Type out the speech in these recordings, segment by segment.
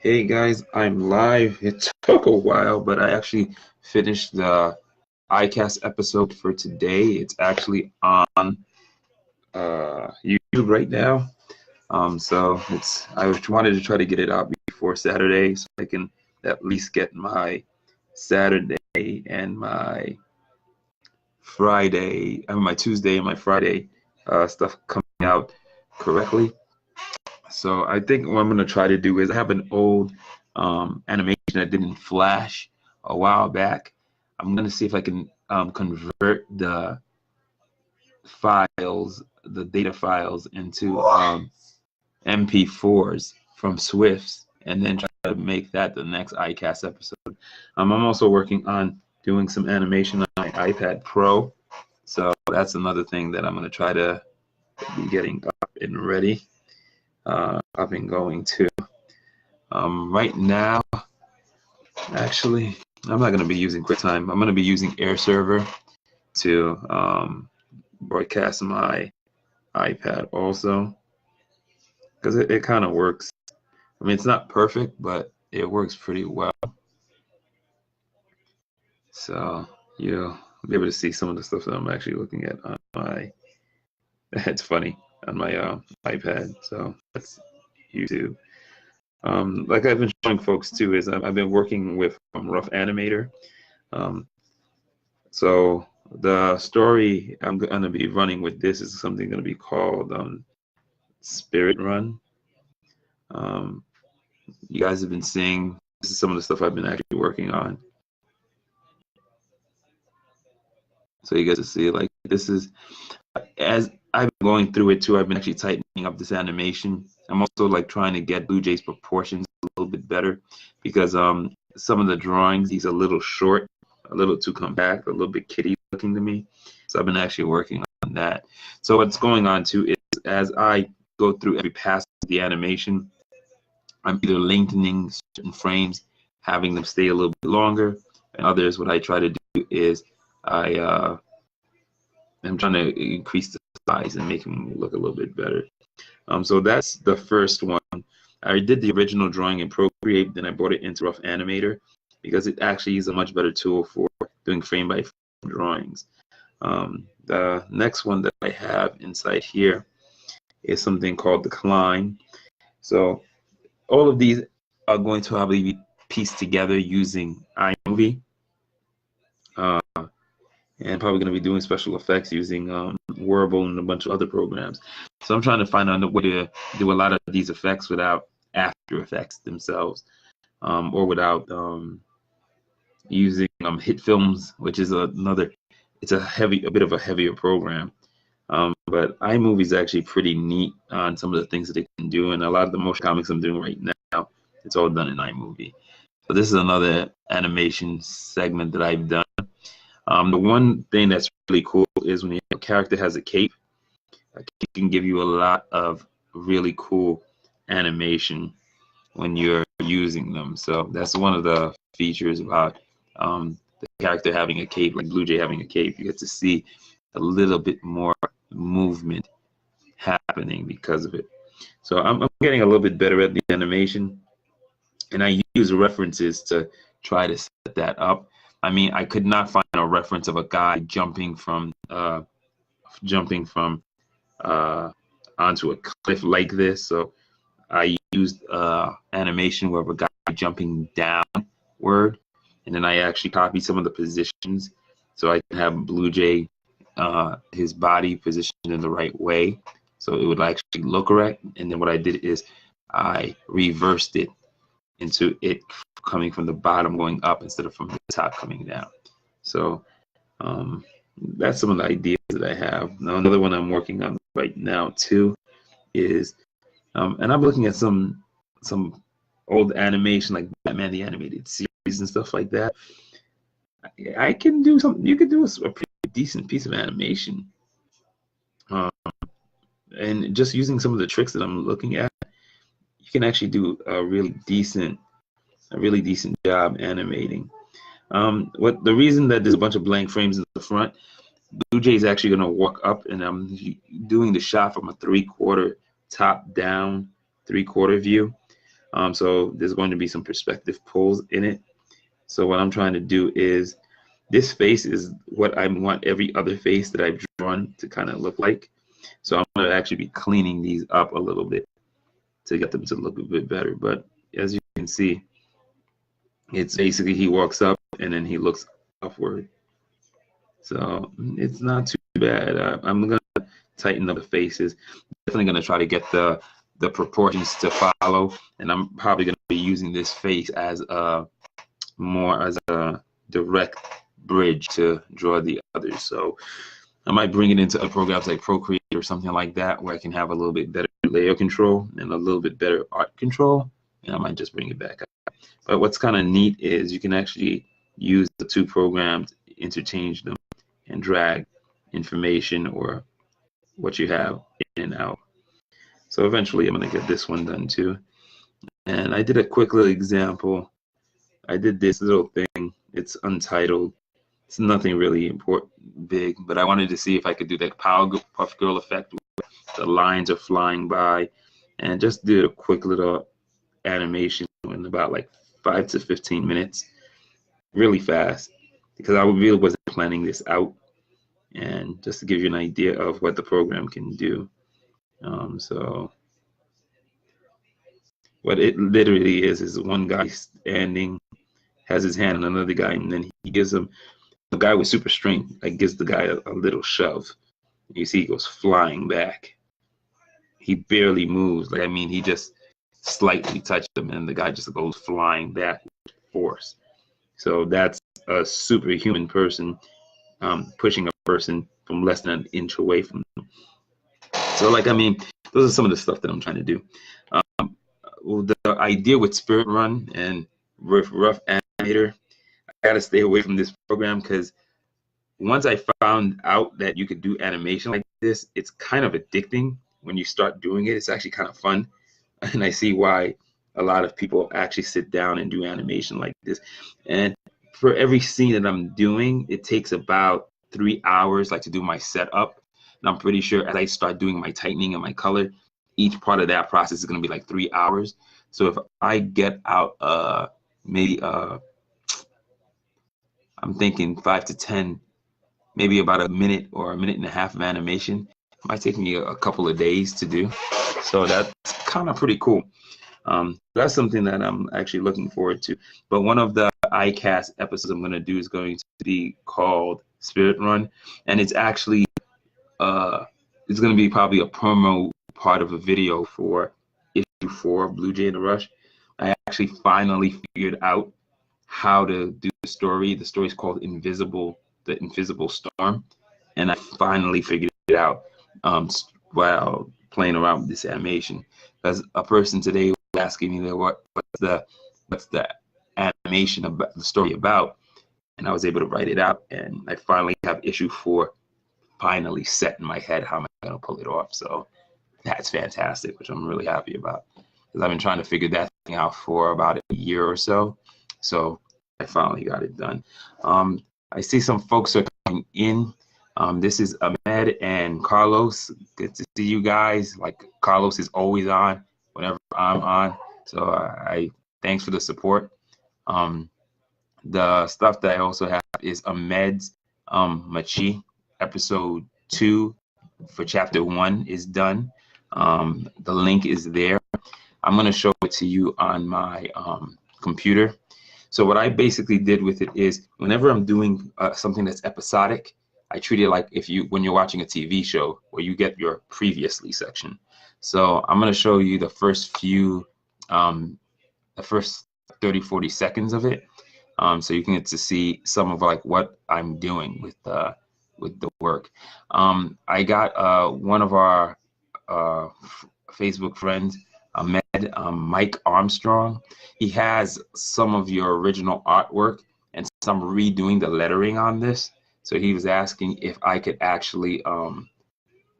Hey guys, I'm live. It took a while, but I actually finished the ICAS episode for today. It's actually on YouTube right now. So I wanted to try to get it out before Saturday so I can at least get my Saturday and my my Tuesday and my Friday stuff coming out correctly. So I think what I'm going to try to do is I have an old animation I did in Flash a while back. I'm going to see if I can convert the data files into MP4s from Swifts and then try to make that the next ICAS episode. I'm also working on doing some animation on my iPad Pro. So that's another thing that I'm going to try to be getting up and ready. Up and going too. Right now, actually, I'm not going to be using QuickTime. I'm going to be using Air Server to broadcast my iPad also, because it kind of works. I mean, it's not perfect, but it works pretty well. So you'll be able to see some of the stuff that I'm actually looking at on my. It's funny on my iPad. So that's YouTube. Like I've been showing folks too, is I've been working with Rough Animator. So the story I'm going to be running with this is something going to be called Spirit Run. You guys have been seeing, this is some of the stuff I've been actually working on. So you guys will see, like, this is, as I've been going through it too, I've been actually tightening up this animation. I'm also like trying to get Blue Jay's proportions a little bit better because some of the drawings, he's a little short, a little too compact, a little bit kitty looking to me. So I've been actually working on that. So what's going on too is as I go through every pass of the animation, I'm either lengthening certain frames, having them stay a little bit longer, and others, what I try to do is I'm trying to increase the size and make them look a little bit better. So that's the first one. I did the original drawing in Procreate, then I brought it into Rough Animator because it actually is a much better tool for doing frame by frame drawings. The next one that I have inside here is something called Decline. So all of these are going to probably be pieced together using iMovie. And probably going to be doing special effects using Warble and a bunch of other programs. So I'm trying to find out a way to do a lot of these effects without After Effects themselves, or without using Hit Films, which is it's a bit of a heavier program. But iMovie is actually pretty neat on some of the things that it can do, and a lot of the motion comics I'm doing right now, it's all done in iMovie. So this is another animation segment that I've done. The one thing that's really cool is when a character has a cape can give you a lot of really cool animation when you're using them. So that's one of the features about the character having a cape, like Blue Jay having a cape. You get to see a little bit more movement happening because of it. So I'm getting a little bit better at the animation, and I use references to try to set that up. I mean, I could not find a reference of a guy jumping from onto a cliff like this. So I used animation where a guy jumping downward, and then I actually copied some of the positions so I can have Blue Jay, his body positioned in the right way, so it would actually look correct. And then what I did is I reversed it into it coming from the bottom going up instead of from the top coming down. So that's some of the ideas that I have. Now another one I'm working on right now too is, and I'm looking at some old animation like Batman the Animated Series and stuff like that. I can do something. You could do a pretty decent piece of animation, and just using some of the tricks that I'm looking at, you can actually do a really decent job animating. What the reason that there's a bunch of blank frames in the front, Blue Jay is actually going to walk up, and I'm doing the shot from a 3/4 top down, 3/4 view. So there's going to be some perspective pulls in it. So what I'm trying to do is, this face is what I want every other face that I've drawn to kind of look like. So I'm going to actually be cleaning these up a little bit to get them to look a bit better. But as you can see, it's basically he walks up and then he looks upward. So it's not too bad. I'm going to tighten up the faces. Definitely going to try to get the proportions to follow. And I'm probably going to be using this face as more as a direct bridge to draw the others. So I might bring it into other programs like Procreate or something like that, where I can have a little bit better layer control and a little bit better art control, and I might just bring it back up. But what's kind of neat is you can actually use the two programs, interchange them, and drag information or what you have in and out. So eventually I'm going to get this one done too. And I did a quick little example. I did this little thing. It's untitled. It's nothing really important, big, but I wanted to see if I could do that Powerpuff Girl effect where the lines are flying by, and just did a quick little animation in about like 5 to 15 minutes, really fast, because I really wasn't planning this out, and just to give you an idea of what the program can do. So what it literally is one guy standing, has his hand on another guy, and then he gives him, the guy with super strength, like, gives the guy a little shove. You see he goes flying back. He barely moves. Like, I mean, he just slightly touched him, and the guy just goes flying back with force. So that's a superhuman person pushing a person from less than an inch away from them. So, like, I mean, those are some of the stuff that I'm trying to do. The idea with Spirit Run and with Rough Animator, I gotta stay away from this program, because once I found out that you could do animation like this, it's kind of addicting. When you start doing it, it's actually kind of fun. And I see why a lot of people actually sit down and do animation like this. And for every scene that I'm doing, it takes about 3 hours, like, to do my setup. And I'm pretty sure as I start doing my tightening and my color, each part of that process is going to be like 3 hours. So if I get out maybe I'm thinking 5 to 10, maybe about a minute or a minute and a half of animation, it might take me a couple of days to do. So that's kind of pretty cool. That's something that I'm actually looking forward to. But one of the ICAS episodes I'm going to do is going to be called Spirit Run, and it's actually it's going to be probably a promo part of a video for issue 4 of Blue Jay and the Rush. I actually finally figured out how to do the story. The story is called The Invisible Storm, and I finally figured it out while playing around with this animation. Because a person today was asking me what's the animation about, the story about, and I was able to write it out, and I finally have issue 4 finally set in my head. How am I going to pull it off? So that's fantastic, which I'm really happy about, because I've been trying to figure that thing out for about a year or so. So I finally got it done. I see some folks are coming in. This is Ahmed and Carlos. Good to see you guys. Like, Carlos is always on whenever I'm on. So thanks for the support. The stuff that I also have is Ahmed's Machi episode 2 for chapter 1 is done. The link is there. I'm going to show it to you on my computer. So what I basically did with it is, whenever I'm doing something that's episodic, I treat it like when you're watching a TV show where you get your previously section. So I'm going to show you the first few, the first 30, 40 seconds of it. So you can get to see some of like what I'm doing with the work. I got one of our Facebook friends, Mike Armstrong. He has some of your original artwork and some redoing the lettering on this. So he was asking if I could actually,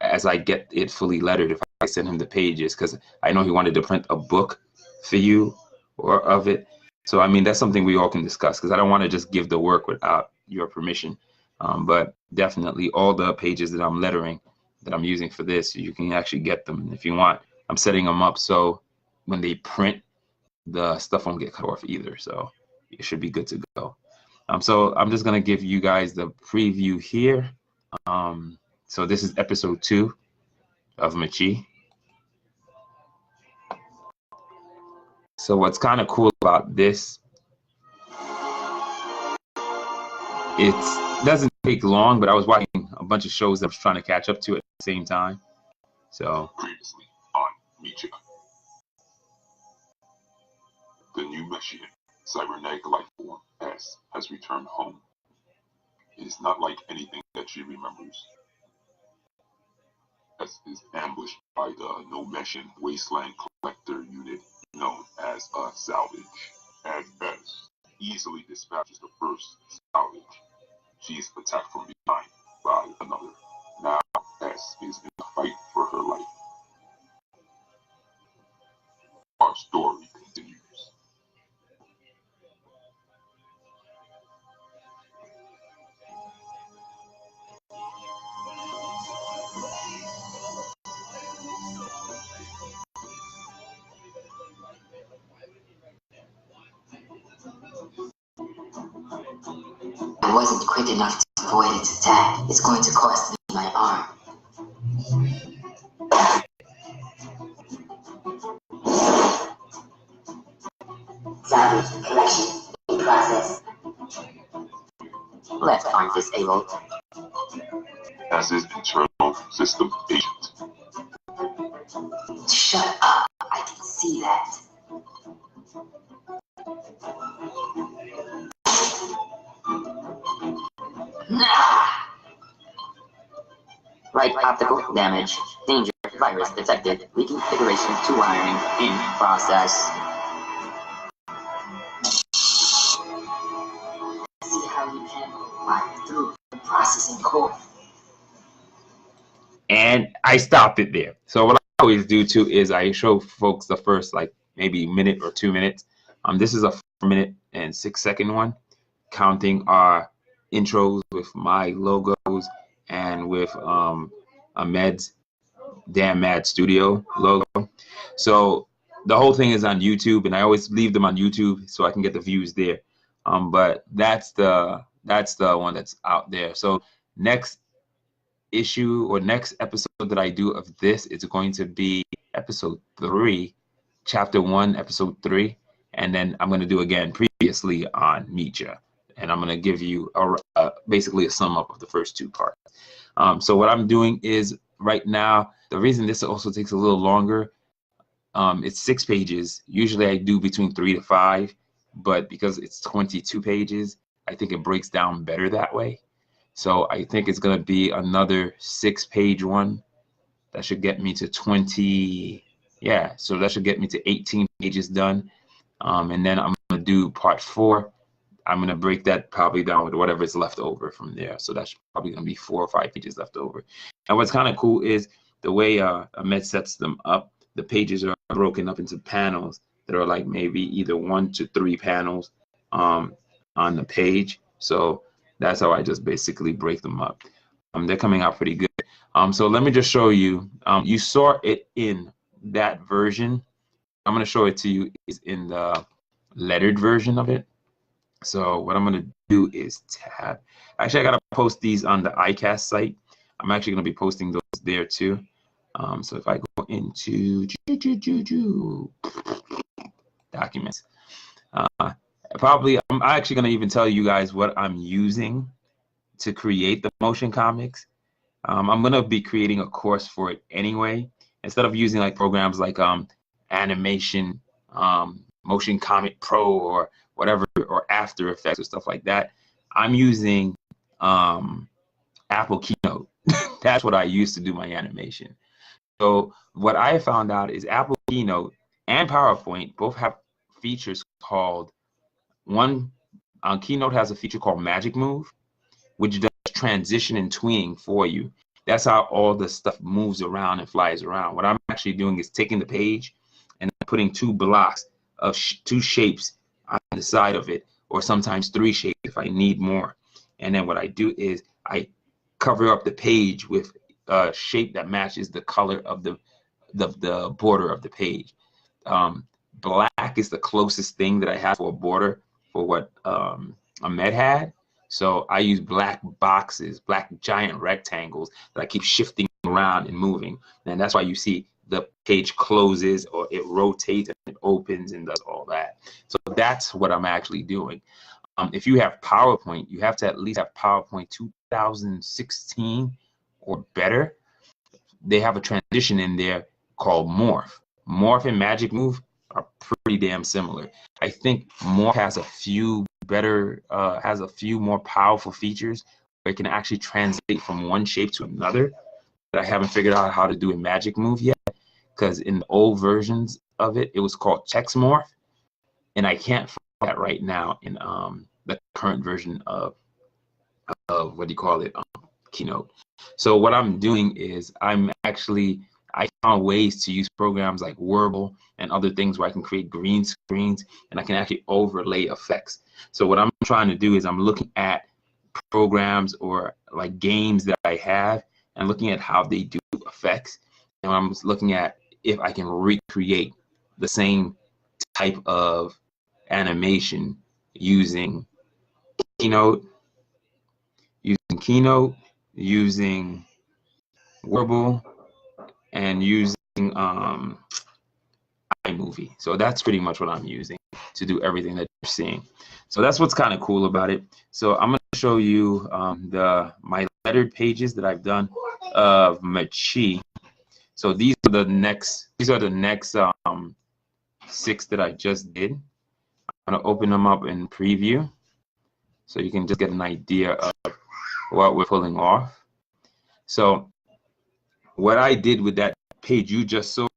as I get it fully lettered, if I send him the pages, because I know he wanted to print a book for you or of it. So, I mean, that's something we all can discuss, because I don't want to just give the work without your permission. But definitely all the pages that I'm lettering, that I'm using for this, you can actually get them if you want. I'm setting them up so when they print, the stuff won't get cut off either. So it should be good to go. So I'm just gonna give you guys the preview here. So this is episode 2 of Machi. So what's kind of cool about this, it doesn't take long, but I was watching a bunch of shows that I was trying to catch up to at the same time. So Previously on Micha. The new machine, cybernetic life form S, has returned home. It is not like anything that she remembers. S is ambushed by the no-mission wasteland collector unit known as a salvage. As S easily dispatches the first salvage, she is attacked from behind by another. Now S is in a fight for her life. Our story continues. I wasn't quick enough to avoid its attack. It's going to cost me my arm. Salvage collection in process. Left arm disabled. As is internal system agent. Shut up. I can see that. Nah! Right optical damage. Danger. Virus detected. Reconfiguration to wiring in process. See how you can wire through the processing core. and I stopped it there. So what I always do too is I show folks the first like maybe minute or 2 minutes. This is a 4-minute and 6-second one, counting our intros with my logos and with Ahmed's Damn Mad Studio logo. So the whole thing is on YouTube, and I always leave them on YouTube so I can get the views there. But that's the one that's out there. So next issue or next episode that I do of this is going to be episode 3, chapter 1, episode 3, and then I'm going to do again previously on Micha, and I'm going to give you basically a sum up of the first 2 parts. So what I'm doing is right now, the reason this also takes a little longer, it's 6 pages. Usually I do between 3 to 5, but because it's 22 pages, I think it breaks down better that way. So I think it's going to be another 6-page one. That should get me to 20. Yeah, so that should get me to 18 pages done. And then I'm going to do part 4. I'm going to break that probably down with whatever is left over from there. So that's probably going to be 4 or 5 pages left over. And what's kind of cool is the way Ahmed sets them up. The pages are broken up into panels that are like maybe either 1 to 3 panels on the page. So that's how I just basically break them up. They're coming out pretty good. So let me just show you. You saw it in that version. I'm going to show it to you is in the lettered version of it. So what I'm going to do is tab. Actually, I got to post these on the ICAS site. I'm actually going to be posting those there too. So if I go into documents, I'm actually going to even tell you guys what I'm using to create the motion comics. I'm going to be creating a course for it anyway. Instead of using like programs like Animation, Motion Comic Pro or whatever, or After Effects or stuff like that, I'm using Apple Keynote. That's what I use to do my animation. So what I found out is Apple Keynote and PowerPoint both have features called Keynote has a feature called Magic Move, which does transition and tweening for you. That's how all the stuff moves around and flies around. What I'm actually doing is taking the page and putting 2 blocks of 2 shapes on the side of it, or sometimes 3 shapes if I need more. And then what I do is I cover up the page with a shape that matches the color of the border of the page. Black black is the closest thing that I have for a border for what Ahmed had. So I use black boxes, black giant rectangles that I keep shifting around and moving. And that's why you see the page closes or it rotates and it opens and does all that. So that's what I'm actually doing. If you have PowerPoint, you have to at least have PowerPoint 2016 or better. They have a transition in there called Morph. Morph and Magic Move are pretty damn similar. I think Morph has a few better, has a few more powerful features where it can actually translate from one shape to another. But I haven't figured out how to do a Magic Move yet, because in the old versions of it, it was called Text Morph, and I can't find that right now in the current version of what do you call it, Keynote. So what I'm doing is I found ways to use programs like Wordle and other things where I can create green screens and I can actually overlay effects. So what I'm trying to do is I'm looking at programs or like games that I have and looking at how they do effects. And I'm looking at if I can recreate the same type of animation using Keynote, using Wordle, and using iMovie. So that's pretty much what I'm using to do everything that you're seeing. So that's what's kind of cool about it. So I'm going to show you my lettered pages that I've done of Machi. So these are the next 6 that I just did. I'm going to open them up in preview so you can just get an idea of what we're pulling off. So what I did with that page you just saw,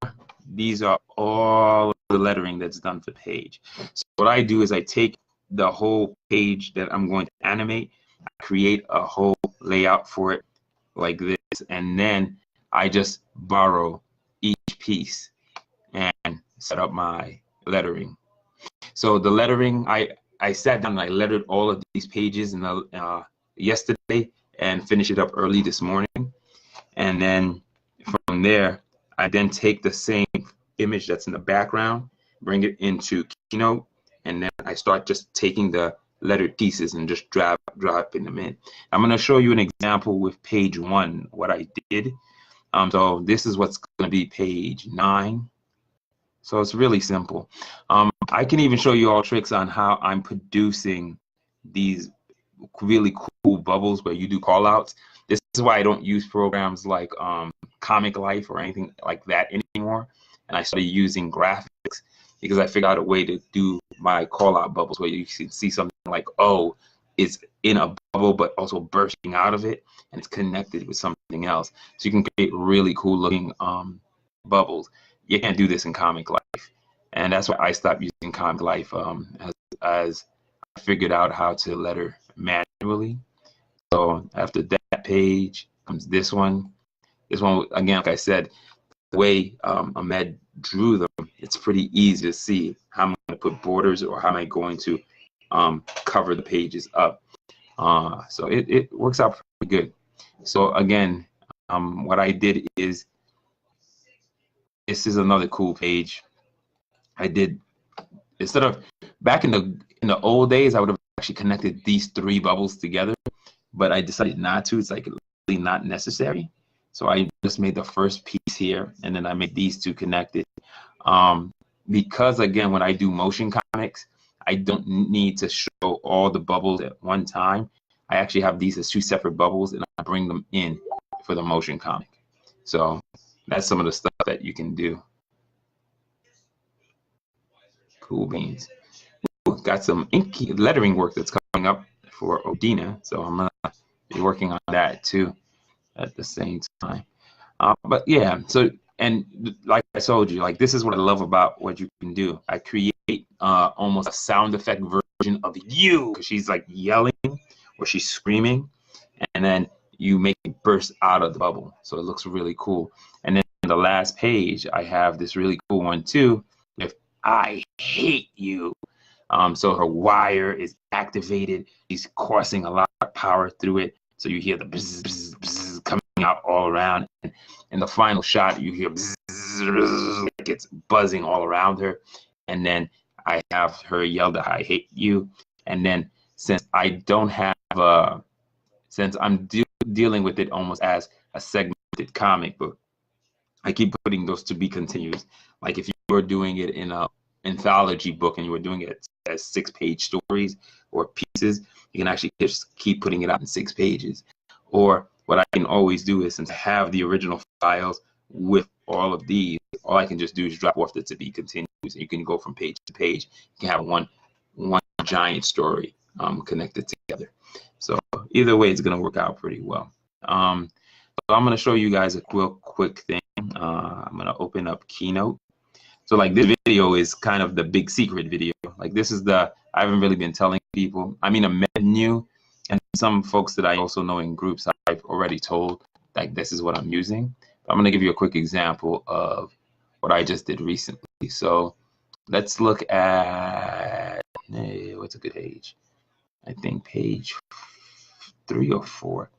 these are all the lettering that's done for the page. So what I do is I take the whole page that I'm going to animate, I create a whole layout for it like this, and then I just borrow each piece and set up my lettering. So the lettering, I sat down and I lettered all of these pages in yesterday and finished it up early this morning. And then from there, I then take the same image that's in the background, bring it into Keynote, and then I start just taking the lettered pieces and just dropping them in. I'm going to show you an example with page 1, what I did. So this is what's going to be page 9. So it's really simple. I can even show you all tricks on how I'm producing these really cool bubbles where you do call outs. This is why I don't use programs like Comic Life or anything like that anymore. And I started using graphics because I figured out a way to do my call out bubbles where you can see something like, oh, it's in a bubble but also bursting out of it and it's connected with something else. So you can create really cool looking bubbles. You can't do this in Comic Life. And that's why I stopped using Comic Life as I figured out how to letter manually. So after that page comes this one. This one, again, like I said, the way Ahmed drew them, it's pretty easy to see how I'm going to put borders or how am I going to cover the pages up. So it works out pretty good. So again, what I did is, this is another cool page. I did, instead of back in the old days, I would have actually connected these 3 bubbles together, but I decided not to. It's like really not necessary. So I just made the first piece here, and then I made these 2 connected. Because again, when I do motion comics, I don't need to show all the bubbles at one time. I actually have these as 2 separate bubbles, and I bring them in for the motion comic. So that's some of the stuff that you can do. Cool beans. Ooh, got some inky lettering work that's coming up for Odina, so I'm gonna be working on that too at the same time. But yeah, so, and like I told you, like, this is what I love about what you can do. I create almost a sound effect version of you, because she's like yelling or she's screaming, and then you make it burst out of the bubble. So it looks really cool. And then on the last page, I have this really cool one too, with I hate you. So her wire is activated. She's coursing a lot of power through it. So you hear the bzz, bzz, bzz coming out all around. And in the final shot, you hear bzz, bzz, like it's buzzing all around her. And then I have her yell that I hate you. And then since I don't have since I'm dealing with it almost as a segmented comic book, I keep putting those to be continues. Like if you were doing it in a anthology book and you were doing it as 6-page stories or pieces, you can actually just keep putting it out in 6 pages. Or what I can always do is, since I have the original files with all of these, all I can just do is drop off the to be continues. You can go from page to page. You can have one giant story connected together. So either way, it's going to work out pretty well. So I'm going to show you guys a real quick thing. I'm going to open up Keynote. So like this video is kind of the big secret video. Like this is I haven't really been telling people. I mean, a menu, and some folks that I also know in groups, I've already told like this is what I'm using. But I'm going to give you a quick example of what I just did recently. So let's look at, what's a good page? I think page 3 or 4.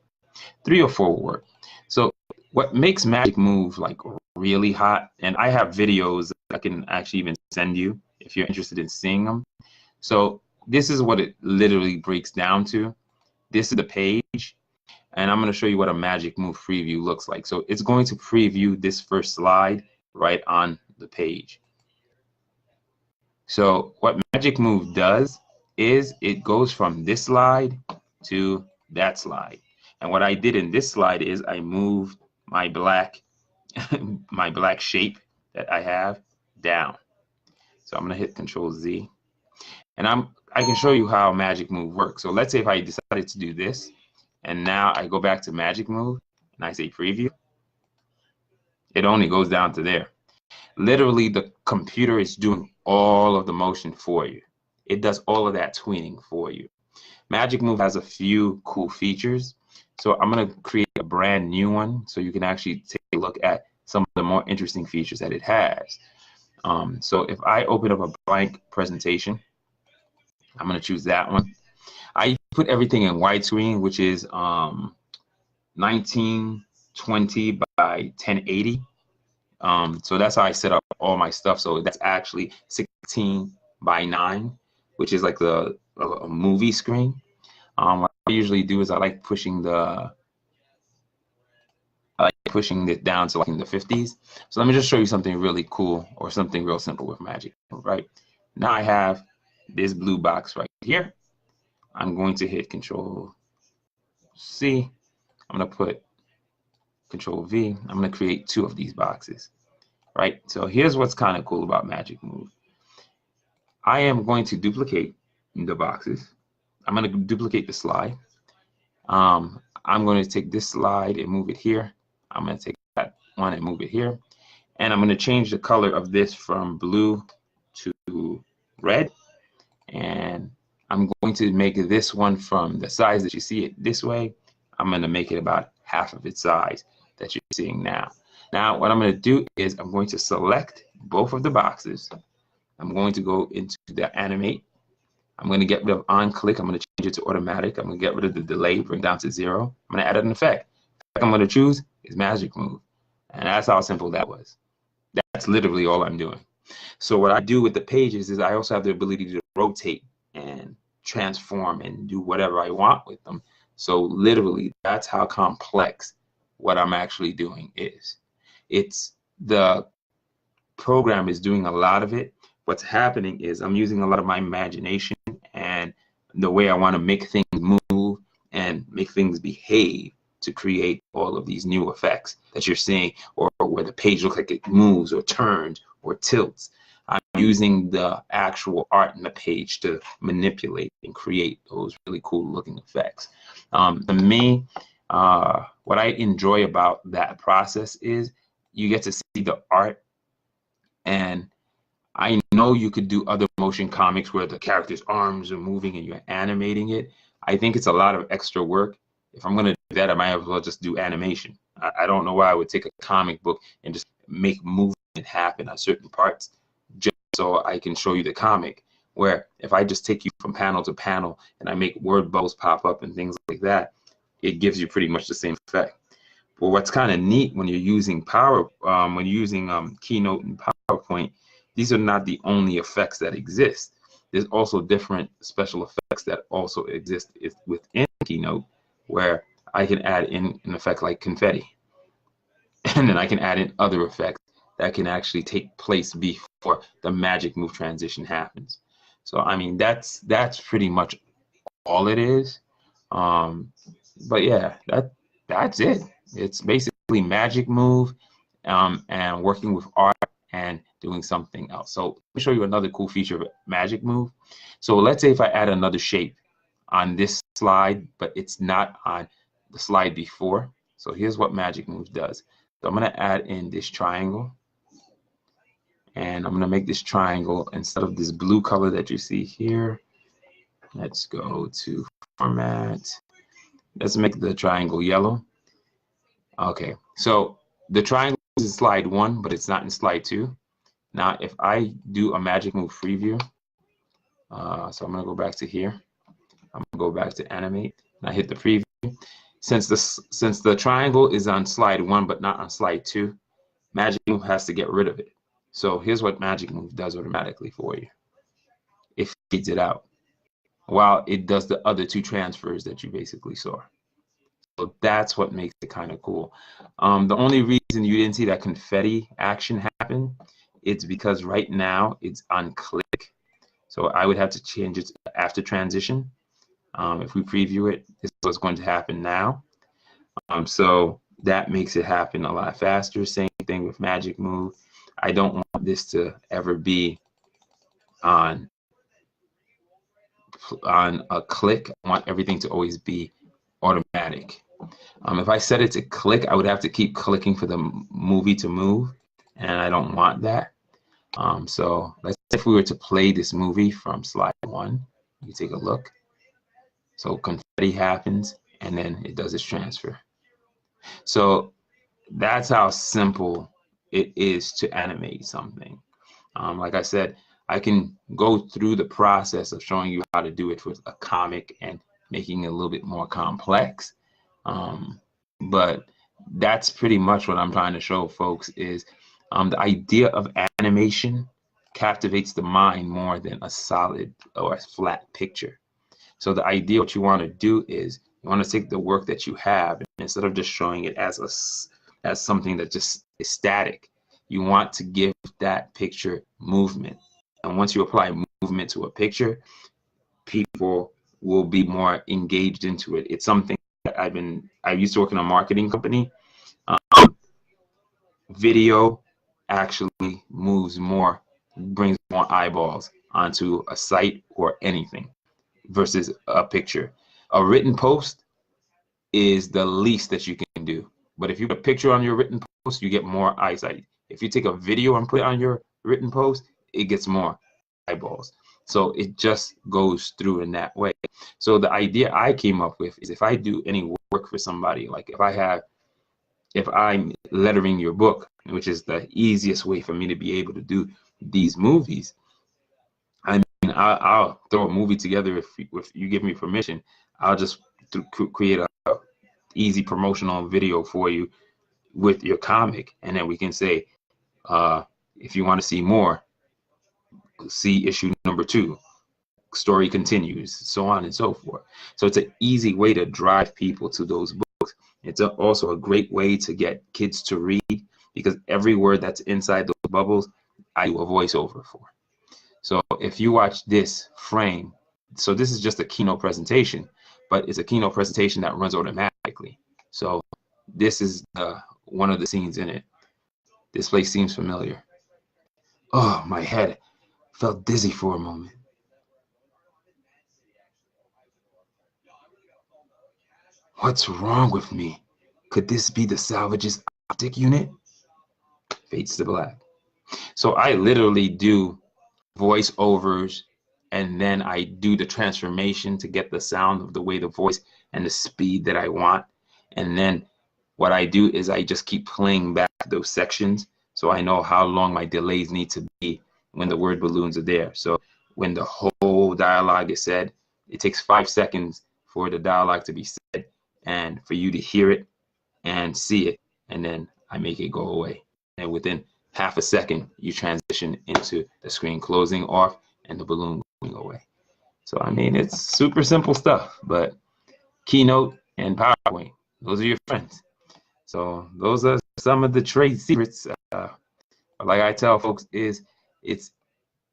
3 or 4 will work. So what makes Magic Move like really hot, and I have videos that I can actually even send you if you're interested in seeing them. So this is what it literally breaks down to. This is the page, and I'm going to show you what a Magic Move preview looks like. So it's going to preview this first slide right on the page. So what Magic Move does is it goes from this slide to that slide. And what I did in this slide is I moved my black my black shape that I have down. So I'm going to hit Control Z, and I can show you how Magic Move works. So let's say if I decided to do this, and now I go back to Magic Move and I say preview, it only goes down to there. Literally, the computer is doing all of the motion for you. It does all of that tweening for you. Magic Move has a few cool features. So I'm going to create a brand new one so you can actually take a look at some of the more interesting features that it has. So if I open up a blank presentation, I'm going to choose that one. I put everything in widescreen, which is 1920 by 1080. So that's how I set up all my stuff. So that's actually 16 by 9, which is like a movie screen. What I usually do is I like pushing it down to like in the 50s. So let me just show you something really cool or something real simple with Magic. Right now I have this blue box right here. I'm going to hit Control C. I'm going to put Control V. I'm going to create 2 of these boxes. Right. So here's what's kind of cool about Magic Move. I am going to duplicate the boxes. I'm going to duplicate the slide. I'm going to take this slide and move it here. I'm going to take that one and move it here. And I'm going to change the color of this from blue to red. And I'm going to make this one from the size that you see it this way. I'm going to make it about half of its size that you're seeing now. Now, what I'm going to do is I'm going to select both of the boxes. I'm going to go into the animate. I'm going to get rid of on click. I'm going to change it to automatic. I'm going to get rid of the delay, bring it down to 0. I'm going to add an effect. The effect I'm going to choose is Magic Move. And that's how simple that was. That's literally all I'm doing. So what I do with the pages is I also have the ability to rotate and transform and do whatever I want with them. So literally, that's how complex what I'm actually doing is. It's the program is doing a lot of it. What's happening is I'm using a lot of my imagination and the way I want to make things move and make things behave to create all of these new effects that you're seeing, or where the page looks like it moves or turns or tilts. I'm using the actual art in the page to manipulate and create those really cool looking effects. To me, what I enjoy about that process is you get to see the art. And I know you could do other motion comics where the character's arms are moving and you're animating it. I think it's a lot of extra work. If I'm going to do that, I might as well just do animation. I don't know why I would take a comic book and just make movement happen on certain parts just so I can show you the comic. Where if I just take you from panel to panel and I make word bubbles pop up and things like that, it gives you pretty much the same effect. But what's kind of neat when you're using Keynote and PowerPoint, these are not the only effects that exist. There's also different special effects that also exist within Keynote, where I can add in an effect like confetti. And then I can add in other effects that can actually take place before the magic move transition happens. So I mean, that's pretty much all it is. But yeah, that's it. It's basically magic move, and working with art and doing something else. So let me show you another cool feature of magic move. So let's say if I add another shape on this slide, but it's not on the slide before. So here's what magic move does. So I'm going to add in this triangle, and I'm going to make this triangle, instead of this blue color that you see here, let's go to format. Let's make the triangle yellow. Okay, so the triangle is in slide 1, but it's not in slide 2. Now, if I do a magic move preview, so I'm going to go back to here. I'm going to go back to animate, and I hit the preview. Since the triangle is on slide 1 but not on slide 2, magic move has to get rid of it. So here's what magic move does automatically for you. It fades it out while it does the other 2 transfers that you basically saw. So that's what makes it kind of cool. The only reason you didn't see that confetti action happen, it's because right now it's on click. So I would have to change it after transition. If we preview it, this is what's going to happen now. So that makes it happen a lot faster. Same thing with magic move. I don't want this to ever be on a click. I want everything to always be automatic. If I set it to click, I would have to keep clicking for the movie to move, and I don't want that. So let's say if we were to play this movie from slide 1, you take a look. So confetti happens, and then it does its transfer. So that's how simple it is to animate something. Like I said, I can go through the process of showing you how to do it with a comic and making it a little bit more complex. But that's pretty much what I'm trying to show folks is the idea of animation captivates the mind more than a solid or a flat picture. So the idea, what you want to do is you want to take the work that you have, and instead of just showing it as something that just is static, you want to give that picture movement. And once you apply movement to a picture, people will be more engaged into it. It's something that I used to work in a marketing company. Video actually moves more, brings more eyeballs onto a site or anything versus a picture. A written post is the least that you can do. But if you put a picture on your written post, you get more eyesight. If you take a video and put it on your written post, it gets more eyeballs. So it just goes through in that way. So the idea I came up with is if I do any work for somebody, like if I'm lettering your book, which is the easiest way for me to be able to do these movies, I mean, I'll throw a movie together if you give me permission. I'll just create a easy promotional video for you with your comic, and then we can say, if you want to see more, see issue number 2. Story continues, so on and so forth. So it's an easy way to drive people to those books. It's also a great way to get kids to read, because every word that's inside those bubbles, I do a voiceover for. So if you watch this frame, so this is just a keynote presentation, but it's a keynote presentation that runs automatically. So this is one of the scenes in it. This place seems familiar. Oh, my head felt dizzy for a moment. What's wrong with me? Could this be the salvage's optic unit? Fades to black. So I literally do voiceovers, and then I do the transformation to get the sound of the way the voice and the speed that I want. And then what I do is I just keep playing back those sections so I know how long my delays need to be when the word balloons are there. So when the whole dialogue is said, it takes 5 seconds for the dialogue to be said and for you to hear it and see it, and then I make it go away. And within half a second, you transition into the screen closing off and the balloon going away. So, I mean, it's super simple stuff, but Keynote and PowerPoint, those are your friends. So those are some of the trade secrets. Like I tell folks, it's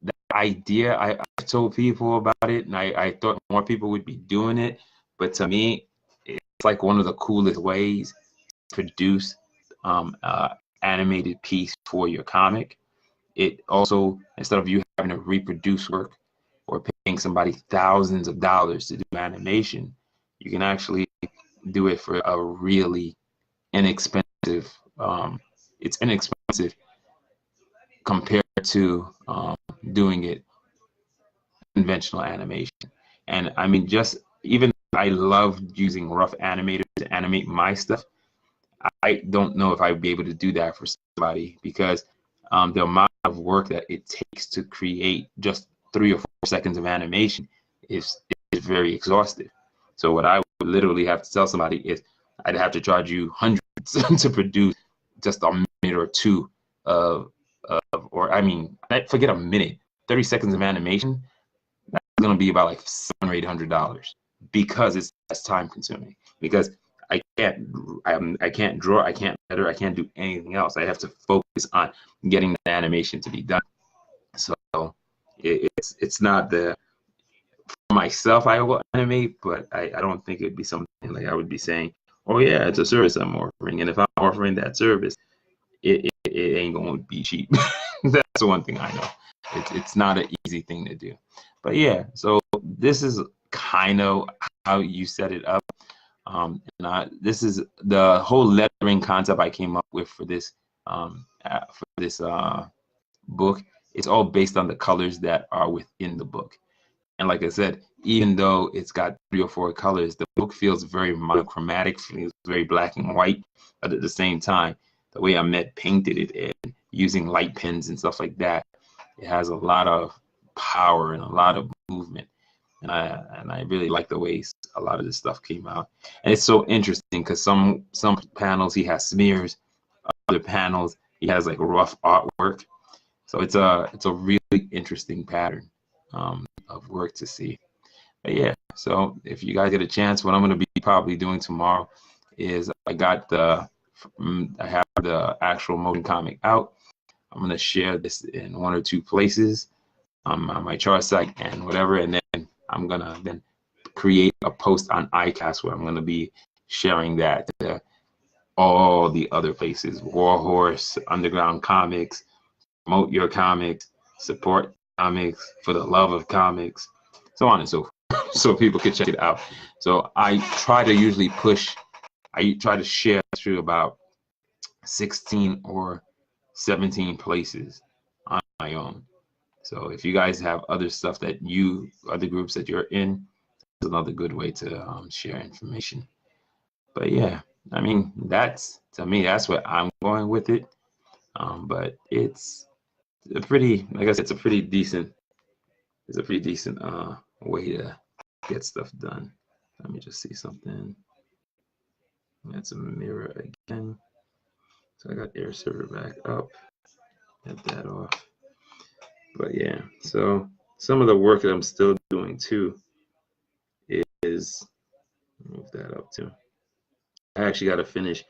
the idea. I told people about it, and I thought more people would be doing it. But to me, it's like one of the coolest ways to produce animated piece for your comic. It also, instead of you having to reproduce work or paying somebody thousands of dollars to do animation, you can actually do it for a really inexpensive. It's inexpensive compared to doing it conventional animation. And I mean, just even I love using rough animators to animate my stuff. I don't know if I'd be able to do that for somebody, because the amount of work that it takes to create just 3 or 4 seconds of animation is very exhaustive. So what I would literally have to tell somebody is I'd have to charge you hundreds to produce just a minute or two or I mean, forget a minute, 30 seconds of animation. That's going to be about like $700 or $800 because it's less time consuming. Because I can't draw, I can't letter, I can't do anything else. I have to focus on getting the animation to be done. So it's not the for myself I will animate, but I don't think it'd be something like I would be saying, oh yeah, it's a service I'm offering, and if I'm offering that service, it ain't gonna be cheap. That's one thing I know. It's not an easy thing to do. But yeah, so this is kind of how you set it up. This is the whole lettering concept I came up with for this book. It's all based on the colors that are within the book. And like I said, even though it's got 3 or 4 colors, the book feels very monochromatic, feels very black and white. But at the same time, the way Ahmed painted it and using light pens and stuff like that, it has a lot of power and a lot of movement. And I really like the way a lot of this stuff came out. And it's so interesting because some panels he has smears, other panels he has like rough artwork. So it's a really interesting pattern of work to see. But yeah, so if you guys get a chance, what I'm going to be probably doing tomorrow is I have the actual motion comic out. I'm going to share this in 1 or 2 places on my chart site and whatever, and then I'm going to then create a post on ICAS where I'm going to be sharing that to all the other places: Warhorse, Underground Comics, Promote Your Comics, Support Comics, For the Love of Comics, so on and so forth, so people can check it out. So I try to share through about 16 or 17 places on my own. So if you guys have other stuff that other groups that you're in, it's another good way to share information. But yeah, I mean, to me, that's what I'm going with it. But it's a pretty, like I said, it's a pretty decent way to get stuff done. Let me just see something. That's a mirror again. So I got air server back up. Get that off. But yeah, so some of the work that I'm still doing too is, move that up too. I actually got to finish.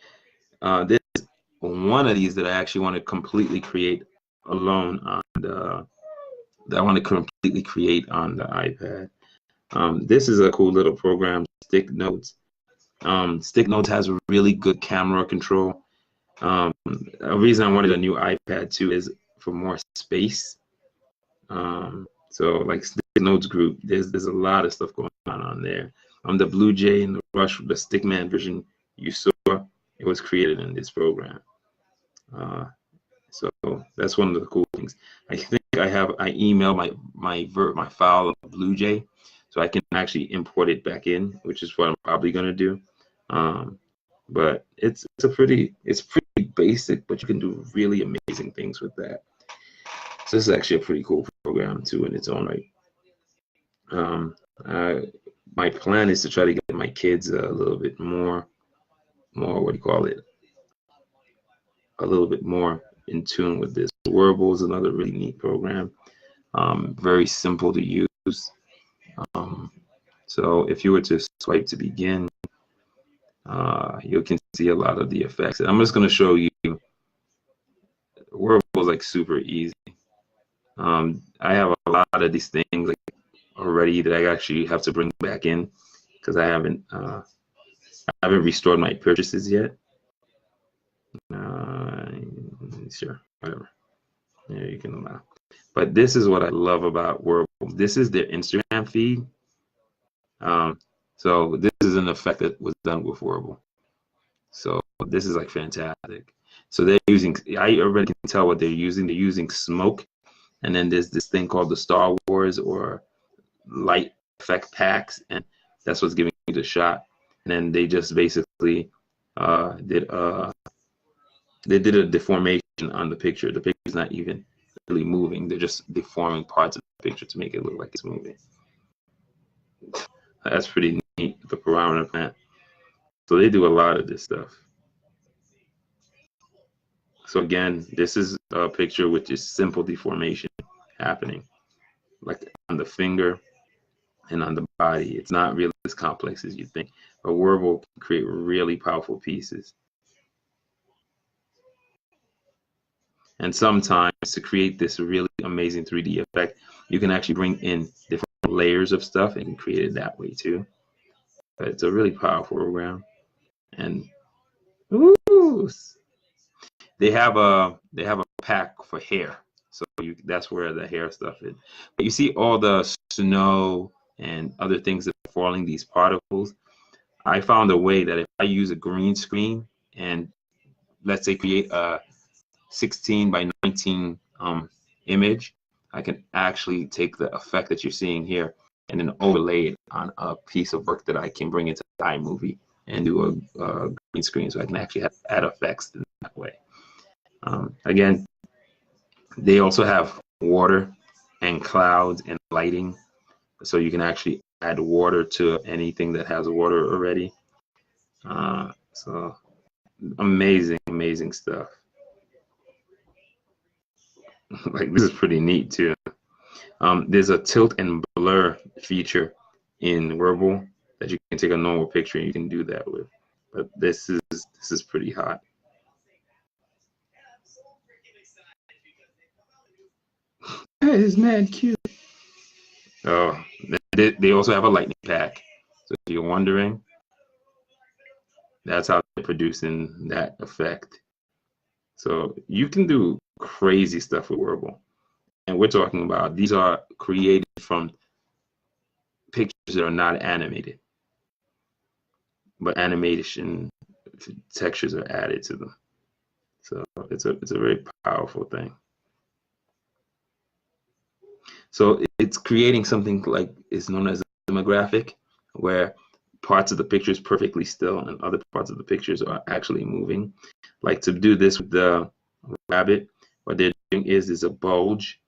This is one of these that I actually want to completely create alone on that I want to completely create on the iPad. This is a cool little program, Stick Notes. Stick Notes has a really good camera control. A reason I wanted a new iPad too is for more space. So like Stick Notes group, there's a lot of stuff going on there. The Blue Jay and the Rush, the Stickman version you saw, it was created in this program. So that's one of the cool things. I think I emailed my file of Blue Jay, so I can actually import it back in, which is what I'm probably gonna do. But it's pretty basic, but you can do really amazing things with that. So this is actually a pretty cool program too in its own right. My plan is to try to get my kids a little bit more what do you call it? A little bit more in tune with this. Whirlpool is another really neat program. Very simple to use. So if you were to swipe to begin, you can see a lot of the effects. And I'm just going to show you. Whirlpool is like super easy. I have a lot of these things like already that I actually have to bring back in because I haven't restored my purchases yet. Sure, whatever. Yeah, you can allow. But this is what I love about Whirlpool. This is their Instagram feed. So this is an effect that was done with Whirlpool. So this is like fantastic. So they're using, I already can tell what they're using. They're using smoke. And then there's this thing called the Star Wars or light effect packs. And that's what's giving you the shot. And then they just basically did a deformation on the picture. The picture's not even really moving. They're just deforming parts of the picture to make it look like it's moving. That's pretty neat, the parameter plant. So they do a lot of this stuff. So again, this is a picture with just simple deformation happening, like on the finger and on the body. It's not really as complex as you think. A Whirlpool can create really powerful pieces. And sometimes to create this really amazing 3D effect, you can actually bring in different layers of stuff and create it that way too. But it's a really powerful program. And ooh, they have a pack for hair. So that's where the hair stuff is. But you see all the snow and other things that are falling, these particles. I found a way that if I use a green screen and let's say create a 16 by 19 image, I can actually take the effect that you're seeing here and then overlay it on a piece of work that I can bring into iMovie and do a green screen, so I can actually add effects in that way. Again, they also have water and clouds and lighting, so you can actually add water to anything that has water already. So amazing, amazing stuff. Like this is pretty neat too. There's a tilt and blur feature in Whirlpool that you can take a normal picture and you can do that with. But this is pretty hot. That is mad cute. Oh, they also have a lightning pack. So if you're wondering, that's how they're producing that effect. So you can do crazy stuff with Whirlpool. And we're talking about these are created from pictures that are not animated, but animation textures are added to them. So it's a very powerful thing. So it's creating something like is known as a demographic, where parts of the picture is perfectly still and other parts of the pictures are actually moving. Like to do this with the rabbit, what they're doing is a bulge.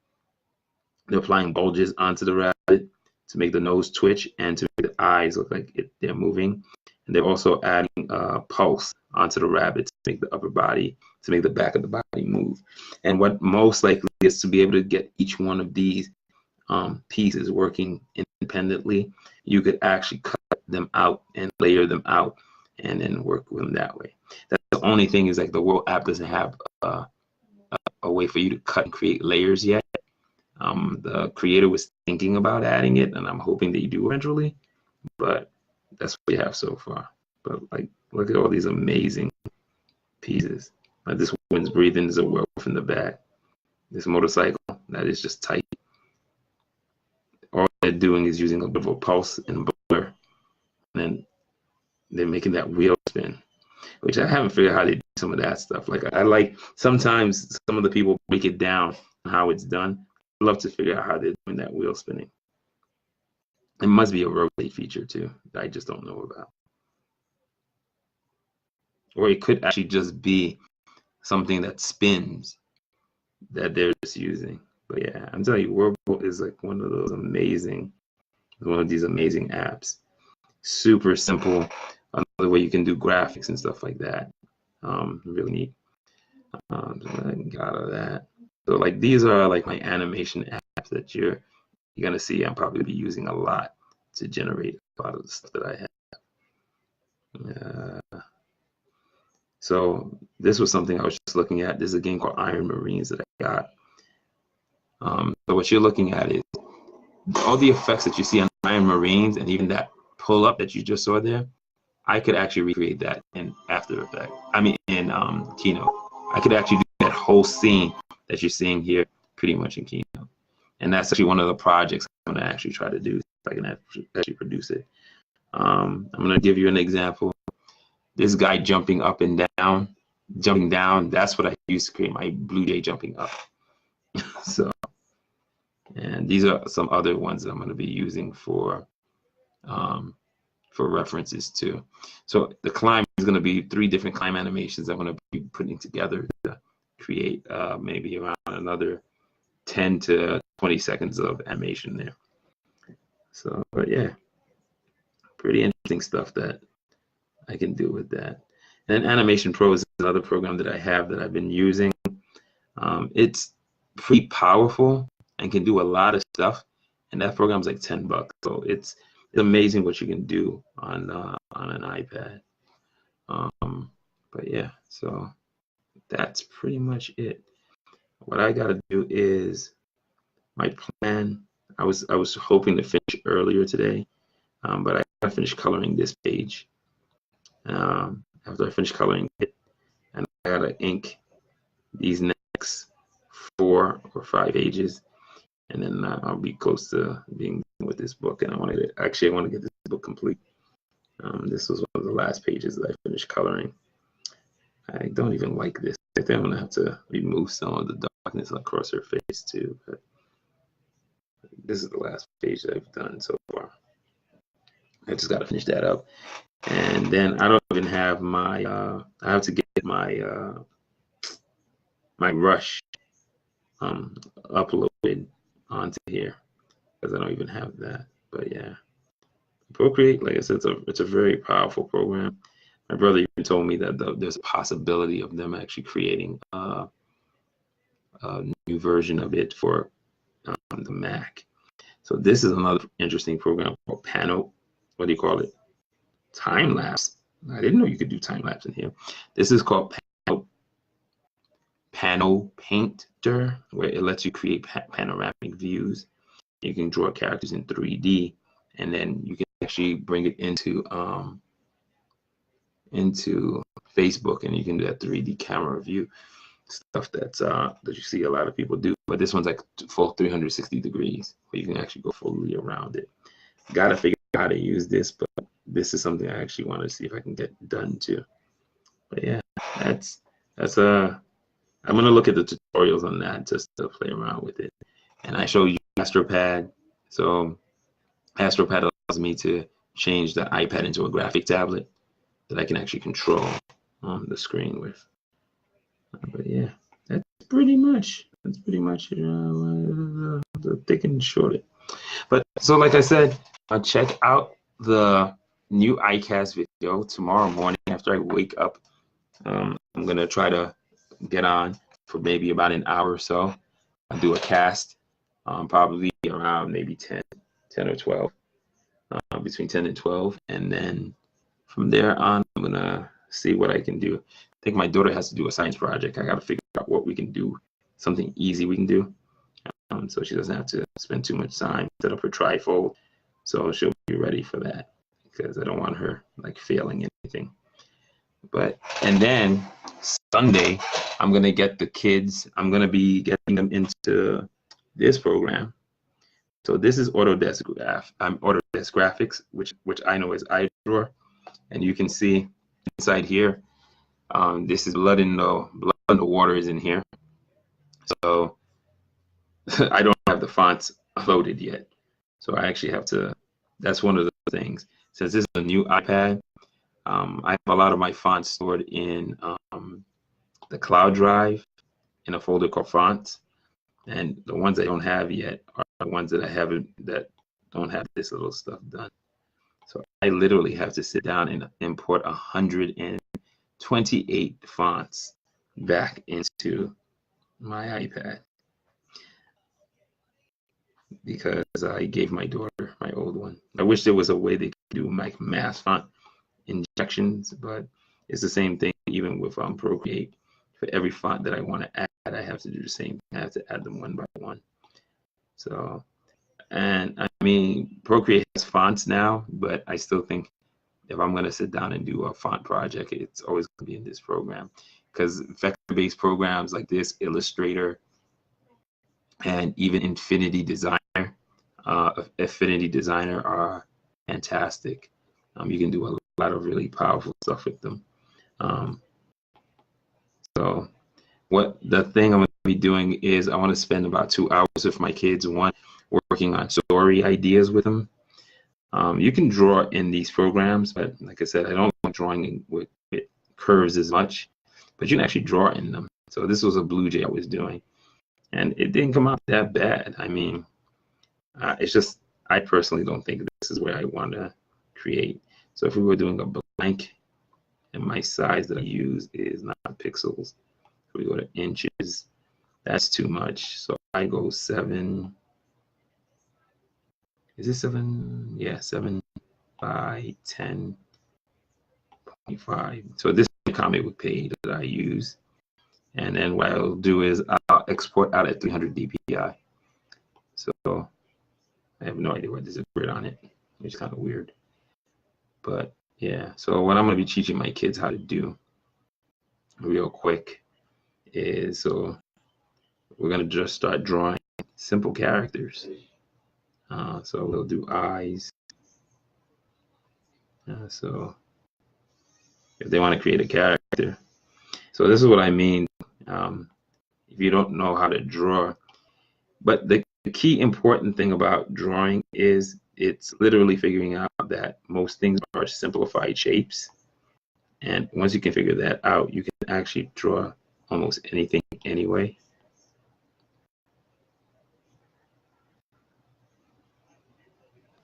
They're applying bulges onto the rabbit to make the nose twitch and to make the eyes look like they're moving. And they're also adding a pulse onto the rabbit to make the upper body, to make the back of the body move. And what most likely is to be able to get each one of these pieces working independently, you could actually cut them out and layer them out and then work with them that way. That's the only thing is like the World app doesn't have a way for you to cut and create layers yet. The creator was thinking about adding it, and I'm hoping that you do eventually, but that's what we have so far. But like, look at all these amazing pieces. Like this woman's breathing, there's a werewolf in the back. This motorcycle, that is just tight. All they're doing is using a bit of a pulse and blur, and then they're making that wheel spin, which I haven't figured out how they do some of that stuff. Like I like sometimes some of the people break it down on how it's done. I'd love to figure out how they're doing that wheel spinning. It must be a rotate feature too that I just don't know about. Or it could actually just be something that spins that they're just using. But yeah, I'm telling you, Whirlpool is like one of those amazing, one of these amazing apps. Super simple. Another way you can do graphics and stuff like that. Really neat. So I can get out of that. So like these are like my animation apps that you're gonna see I'm probably be using a lot to generate a lot of the stuff that I have. So this was something I was just looking at. This is a game called Iron Marines that I got. So what you're looking at is all the effects that you see on Iron Marines, and even that pull up that you just saw there. I could actually recreate that in After Effects. I mean, in Keynote. I could actually do that whole scene that you're seeing here pretty much in Keynote. And that's actually one of the projects I'm going to actually try to do if I can actually produce it. I'm going to give you an example. This guy jumping up and down, that's what I used to create my Blue Jay jumping up. So, and these are some other ones that I'm going to be using for references too. So the climb is going to be 3 different climb animations I'm going to be putting together to create maybe around another 10 to 20 seconds of animation there. So, but yeah, pretty interesting stuff that I can do with that. And Animation Pro is another program that I have that I've been using. It's pretty powerful and can do a lot of stuff. And that program is like $10. So it's amazing what you can do on an iPad. But yeah, so that's pretty much it. What I gotta do is my plan. I was hoping to finish earlier today, but I gotta finish coloring this page. After I finish coloring it, and I gotta ink these next 4 or 5 pages, and then I'll be close to being done with this book. And I want to get this book complete. This was one of the last pages that I finished coloring. I don't even like this. I think I'm gonna have to remove some of the darkness across her face too. But this is the last page that I've done so far. I just gotta finish that up, and then I don't even have my. I have to get my my brush uploaded onto here because I don't even have that. But yeah, Procreate, like I said, it's a very powerful program. My brother even told me that there's a possibility of them actually creating a new version of it for the Mac. So this is another interesting program called what do you call it? Time lapse. I didn't know you could do time lapse in here. This is called Panel Painter, where it lets you create panoramic views. You can draw characters in 3D, and then you can actually bring it into Facebook, and you can do that 3D camera view stuff that you see a lot of people do. But this one's like full 360 degrees, where you can actually go fully around it. Gotta figure out how to use this, but this is something I actually want to see if I can get done too. But yeah, that's I'm gonna look at the tutorials on that just to play around with it. And I show you AstroPad. So AstroPad allows me to change the iPad into a graphic tablet that I can actually control the screen with. But yeah, that's pretty much the thick and short. But so like I said, check out the new ICAS video tomorrow morning after I wake up. I'm gonna try to get on for maybe about an hour or so. I'll do a cast, probably around maybe 10 or 12, between 10 and 12, and then from there on, I'm gonna see what I can do. I think my daughter has to do a science project. I gotta figure out what we can do, something easy we can do, so she doesn't have to spend too much time, set up her trifold, so she'll be ready for that, because I don't want her like failing anything. And then Sunday, I'm gonna get the kids. I'm gonna be getting them into this program. So this is Autodesk Graphics, which I know is iDraw, and you can see inside here. This is blood in the water is in here. So I don't have the fonts loaded yet. So I actually have to. That's one of the things. Since this is a new iPad, I have a lot of my fonts stored in the cloud drive in a folder called fonts, and the ones I don't have yet are the ones that I haven't, that don't have this little stuff done. So I literally have to sit down and import 128 fonts back into my iPad because I gave my daughter my old one. I wish there was a way they could do like mass font injections, but it's the same thing even with Procreate. For every font that I want to add, I have to do the same thing. I have to add them one by one. So, and I mean, Procreate has fonts now, but I still think if I'm going to sit down and do a font project, it's always going to be in this program, because vector-based programs like this, Illustrator, and even Affinity Designer are fantastic. You can do a lot of really powerful stuff with them. So what the thing I'm going to be doing is I want to spend about 2 hours with my kids, one working on story ideas with them. You can draw in these programs, but like I said, I don't like drawing with curves as much, but you can actually draw in them. So this was a blue jay I was doing, and it didn't come out that bad. I mean, it's just, I personally don't think this is where I want to create. So if we were doing a blank, and my size that I use is not pixels, if we go to inches, that's too much. So I go 7. Is it 7? Yeah, 7 by 10.5. So this is the comic book page that I use. And then what I'll do is I'll export out at 300 dpi. So I have no idea why there's a grid on it, which is kind of weird. But yeah, so what I'm going to be teaching my kids how to do real quick is, so we're going to just start drawing simple characters. So we'll do eyes. So if they want to create a character. So this is what I mean. If you don't know how to draw, but the key important thing about drawing is it's literally figuring out that most things are simplified shapes. And once you can figure that out, you can actually draw almost anything anyway.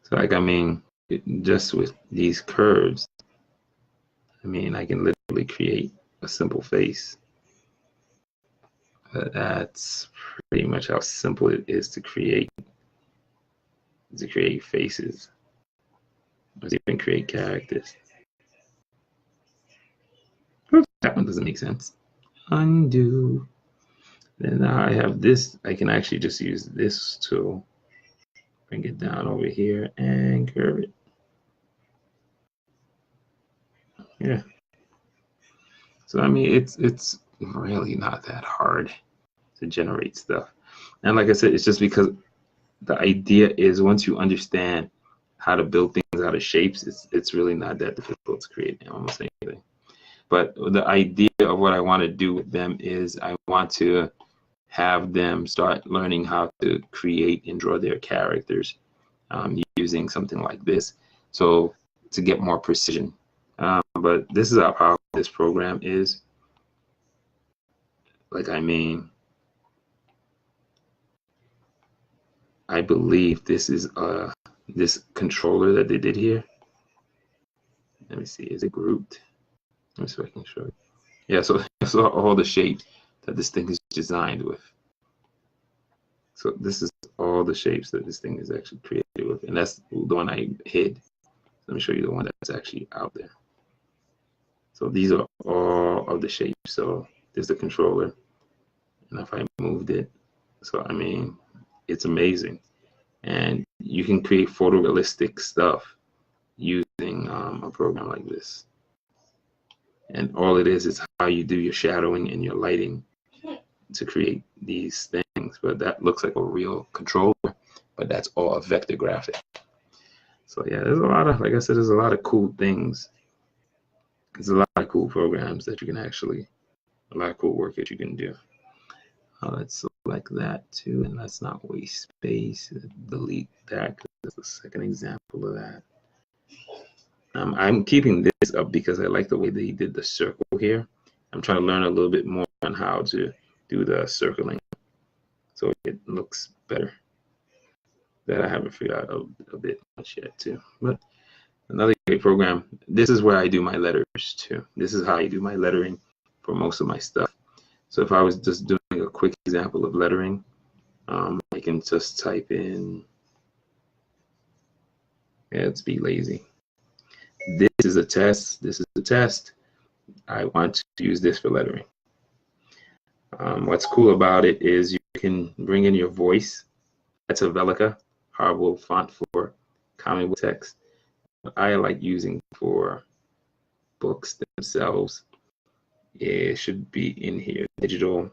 So like, I mean, just with these curves, I mean, I can literally create a simple face. But that's pretty much how simple it is to create faces. Or even create characters. Oops, that one doesn't make sense. Undo. Then now I have this. I can actually just use this tool, bring it down over here and curve it. Yeah. So I mean, it's really not that hard to generate stuff. And like I said, it's just because the idea is once you understand how to build things out of shapes, it's really not that difficult to create almost anything. But the idea of what I want to do with them is I want to have them start learning how to create and draw their characters using something like this, so to get more precision. But this is how powerful this program is. Like, I mean, I believe this is this controller that they did here. Let me see, is it grouped? Let me see if I can show it. Yeah, so all the shapes that this thing is designed with. So this is all the shapes that this thing is actually created with, and that's the one I hid. Let me show you the one that's actually out there. So these are all of the shapes. So there's the controller, and if I moved it, so I mean, it's amazing. And you can create photorealistic stuff using a program like this. And all it is how you do your shadowing and your lighting to create these things. But that looks like a real controller, but that's all a vector graphic. So yeah, there's a lot of, like I said, there's a lot of cool things. There's a lot of cool programs that you can actually, a lot of cool work that you can do. Let's select that too, and let's not waste space. Delete that because that's the second example of that. I'm keeping this up because I like the way they did the circle here. I'm trying to learn a little bit more on how to do the circling, so it looks better. That I haven't figured out a bit much yet too. But another great program. This is where I do my letters too. This is how I do my lettering for most of my stuff. So if I was just doing a quick example of lettering, I can just type in, let's be lazy. This is a test. This is a test. I want to use this for lettering. What's cool about it is you can bring in your voice. That's a Velica, horrible font for comic book text. What I like using for books themselves, it should be in here. Digital.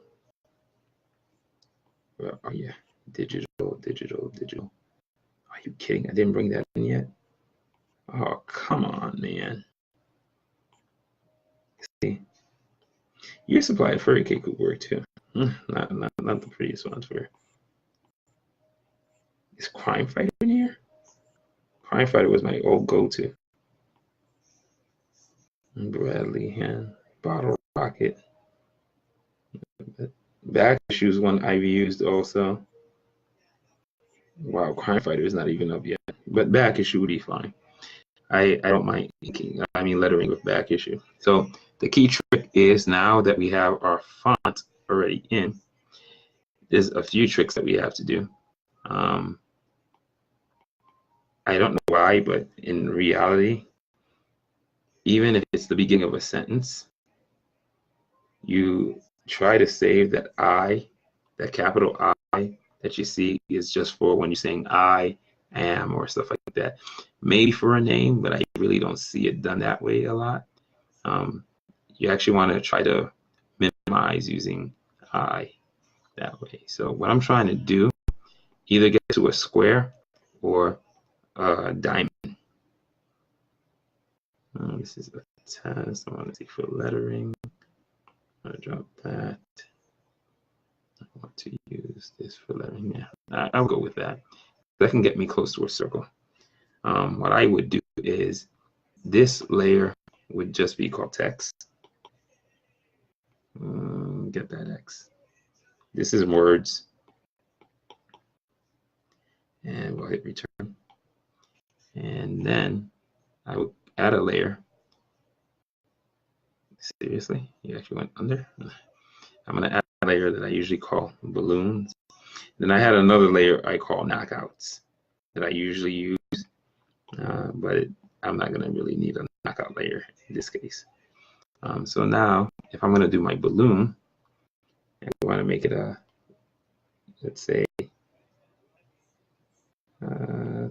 Where are you? Digital. Are you kidding? I didn't bring that in yet. Oh, come on, man. See, Year Supply of Furry Cake would work too. Not the prettiest ones for. Is Crime Fighter in here? Crime Fighter was my old go-to. Bradley Hand, Bottle Rocket. Back issues one I've used also. Wow, Crime Fighter is not even up yet, but back issue would be fine. I don't mind lettering with back issue. So the key trick is, now that we have our font already in, there's a few tricks that we have to do. I don't know why, but in reality, even if it's the beginning of a sentence, you try to save that I, that capital I that you see is just for when you're saying I am or stuff like that. Maybe for a name, but I really don't see it done that way a lot. You actually want to try to minimize using I that way. So what I'm trying to do, either get to a square or a diamond. This is a test. I want to see for lettering. I'm going to drop that. I want to use this for lettering. Yeah, I'll go with that. That can get me close to a circle. What I would do is, this layer would just be called text. Get that X. This is words. And we'll hit return. And then I will add a layer. Seriously? You actually went under? I'm going to add a layer that I usually call balloons. Then I had another layer I call knockouts that I usually use, but I'm not going to really need a knockout layer in this case. So now, if I'm going to do my balloon, I want to make it a, let's say,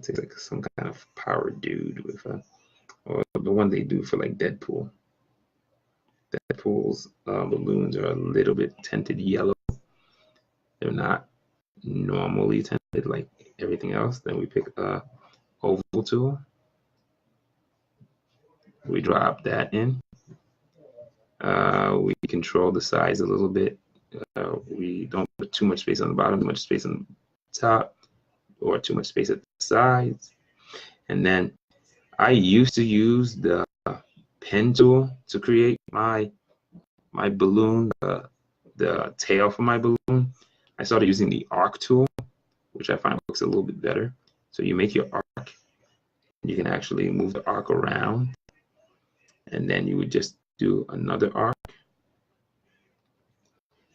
take like some kind of power dude with a, or the one they do for like Deadpool. Deadpool's balloons are a little bit tinted yellow. They're not normally tinted like everything else. Then we pick a oval tool. We drop that in. We control the size a little bit. We don't put too much space on the bottom, too much space on the top, or too much space at the sides. And then I used to use the pen tool to create my balloon, the tail for my balloon. I started using the arc tool, which I find looks a little bit better. So you make your arc, you can actually move the arc around, and then you would just do another arc,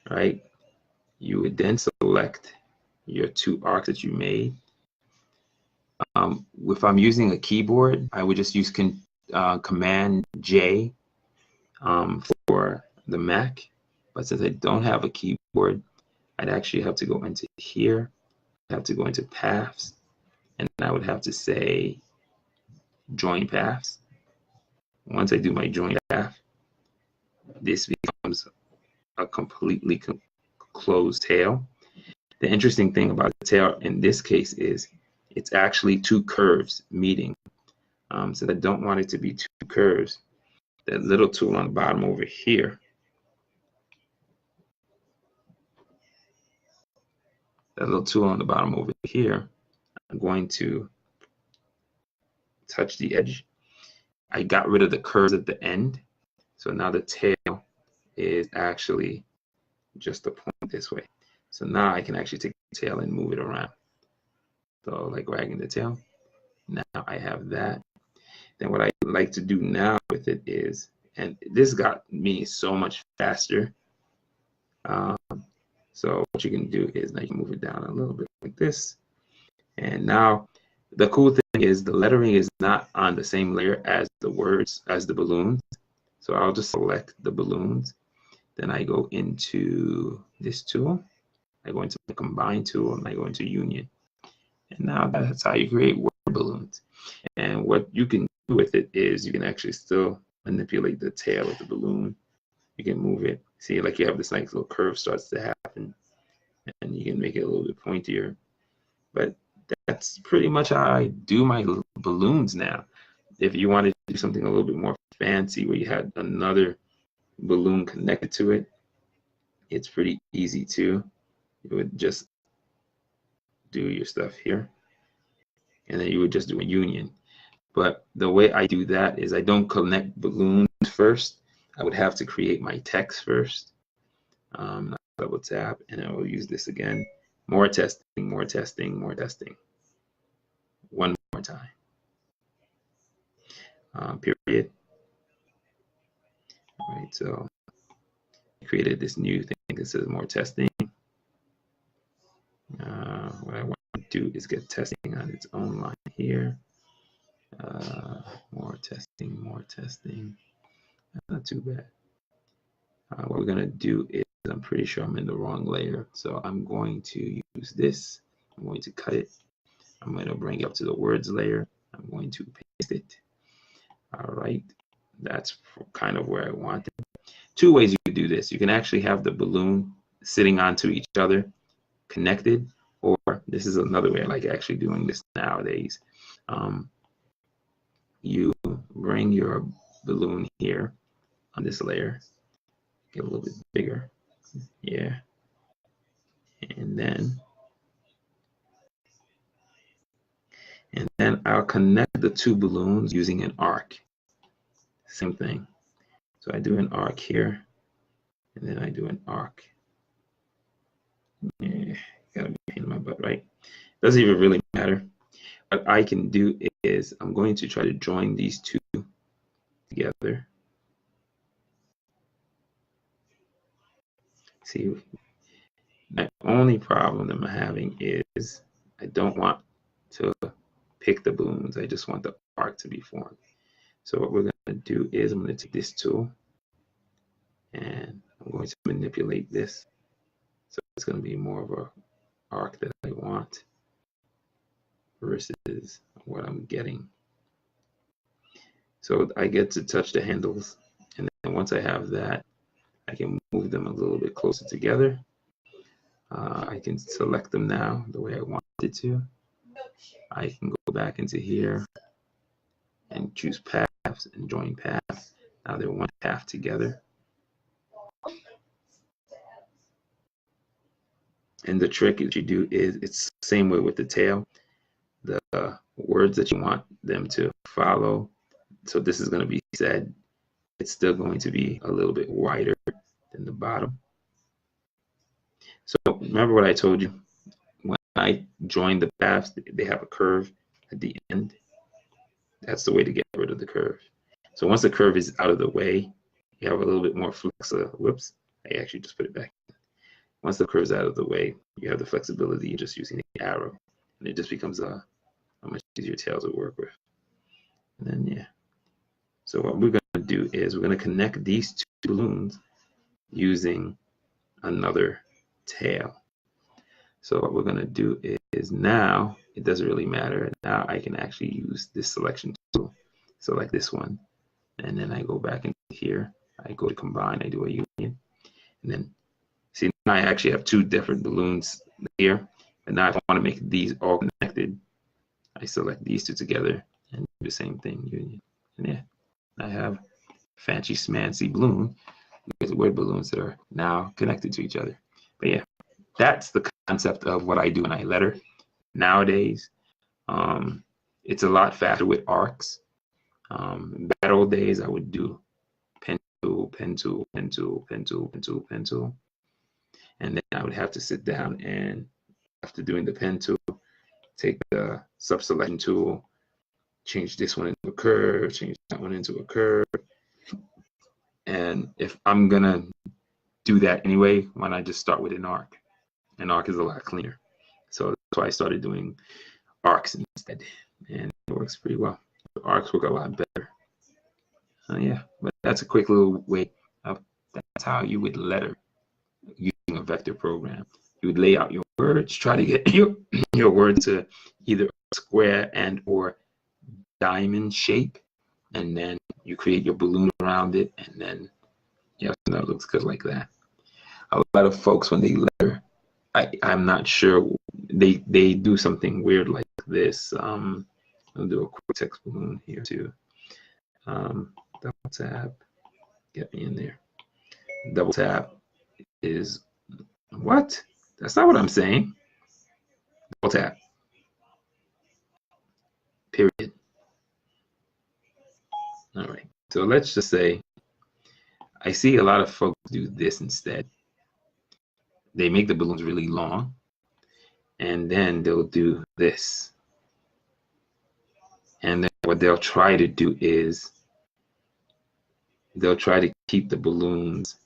right? You would then select your two arcs that you made. If I'm using a keyboard, I would just use Command J for the Mac. But since I don't have a keyboard, I'd actually have to go into here, I have to go into paths, and I would have to say join paths. Once I do my join path, this becomes a completely closed tail. The interesting thing about the tail in this case is it's actually two curves meeting. So I don't want it to be two curves. That little tool on the bottom over here, I'm going to touch the edge. I got rid of the curves at the end. So now the tail is actually just a point this way. So now I can actually take the tail and move it around. So like wagging the tail. Now I have that. Then what I like to do now with it is, and this got me so much faster. So what you can do is now you move it down a little bit like this. And now the cool thing is the lettering is not on the same layer as the words, as the balloons. So I'll just select the balloons. Then I go into this tool. I go into the combine tool and I go into union. And now that's how you create word balloons. And what you can do with it is you can actually still manipulate the tail of the balloon. You can move it. See, like you have this nice little curve starts to happen. And you can make it a little bit pointier. But that's pretty much how I do my balloons now. If you wanted to do something a little bit more fancy where you had another balloon connected to it, it's pretty easy too. You would just do your stuff here, and then you would just do a union. But the way I do that is I don't connect balloons first. I would have to create my text first. Double tap, and I will use this again. More testing, more testing, more testing. One more time. Period. All right, so I created this new thing that says more testing. What I want to do is get testing on its own line here. More testing, more testing. Not too bad. What we're going to do is, I'm pretty sure I'm in the wrong layer. So I'm going to use this. I'm going to cut it. I'm going to bring it up to the words layer. I'm going to paste it. All right. That's kind of where I want it. Two ways you could do this. You can actually have the balloon sitting onto each other, connected, or this is another way I like actually doing this nowadays. You bring your balloon here on this layer, get a little bit bigger, yeah, and then I'll connect the two balloons using an arc. Same thing. So I do an arc here, and then I do an arc. Yeah, gotta be a pain in my butt, right? Doesn't even really matter. What I can do is I'm going to try to join these two together. See, my only problem that I'm having is I don't want to pick the balloons. I just want the arc to be formed. So what we're going to do is I'm going to take this tool and I'm going to manipulate this. So it's going to be more of an arc that I want versus what I'm getting. So I get to touch the handles, and then once I have that, I can move them a little bit closer together. I can select them now the way I wanted to. I can go back into here and choose paths and join paths. Now they're one path together. And the trick that you do is it's the same way with the tail. The words that you want them to follow. So this is going to be said. It's still going to be a little bit wider than the bottom. So remember what I told you? When I join the paths, they have a curve at the end. That's the way to get rid of the curve. So once the curve is out of the way, you have a little bit more flex. Whoops, I actually just put it back. Once the curve is out of the way, you have the flexibility of just using the arrow, and it just becomes a much easier tail to work with. And then, yeah. So what we're going to do is we're going to connect these two balloons using another tail. So what we're going to do is now, it doesn't really matter. Now I can actually use this selection tool. Select this one. And then I go back into here. I go to combine. I do a union. And then, see, now I actually have two different balloons here. And now if I want to make these all connected, I select these two together and do the same thing, union. And yeah, I have fancy smancy balloon with word balloons that are now connected to each other. But yeah, that's the concept of what I do when I letter. Nowadays, it's a lot faster with arcs. Bad old days, I would do pen tool, pen tool, pen tool, pen tool, pen tool, pen tool. And then I would have to sit down and after doing the pen tool, take the sub-selection tool, change this one into a curve, change that one into a curve. And if I'm gonna do that anyway, why not just start with an arc? An arc is a lot cleaner. So that's why I started doing arcs instead, and it works pretty well. The arcs work a lot better. Yeah, but that's a quick little way of, that's how you would letter using a vector program. You would lay out your words, try to get your word to either a square and or diamond shape, and then you create your balloon around it, and then yeah, that looks good like that. A lot of folks, when they letter, I'm not sure, they do something weird like this. I'll do a quick text balloon here too. Double tap, get me in there. Double tap is what? That's not what I'm saying. Double tap. Period. All right. So let's just say I see a lot of folks do this instead. They make the balloons really long, and then they'll do this. And then what they'll try to do is they'll try to keep the balloons.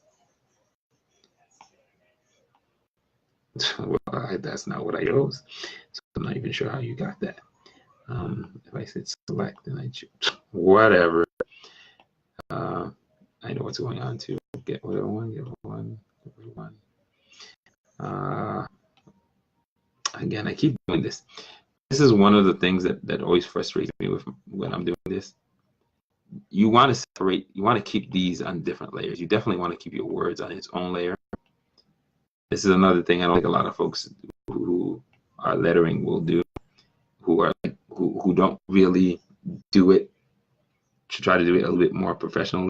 Well, that's not what I chose. So I'm not even sure how you got that. If I said select, then I choose whatever. I know what's going on too. Get what I want, get one, get what I want. Again, I keep doing this. This is one of the things that always frustrates me with when I'm doing this. You want to separate, you want to keep these on different layers. You definitely want to keep your words on its own layer. This is another thing I don't think a lot of folks who are lettering will do, who are like, who don't really do it, to try to do it a little bit more professionally.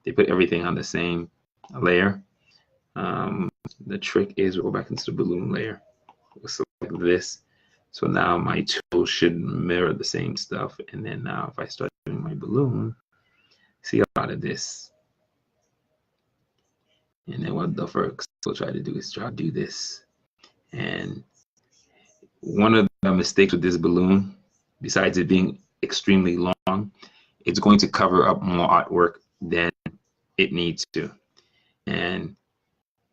They put everything on the same layer. The trick is we'll go back into the balloon layer. We'll select this. So now my tool should mirror the same stuff. And then now if I start doing my balloon, see a lot of this. And then what the folks will try to do is try to do this. And one of the mistakes with this balloon, besides it being extremely long, it's going to cover up more artwork than it needs to. And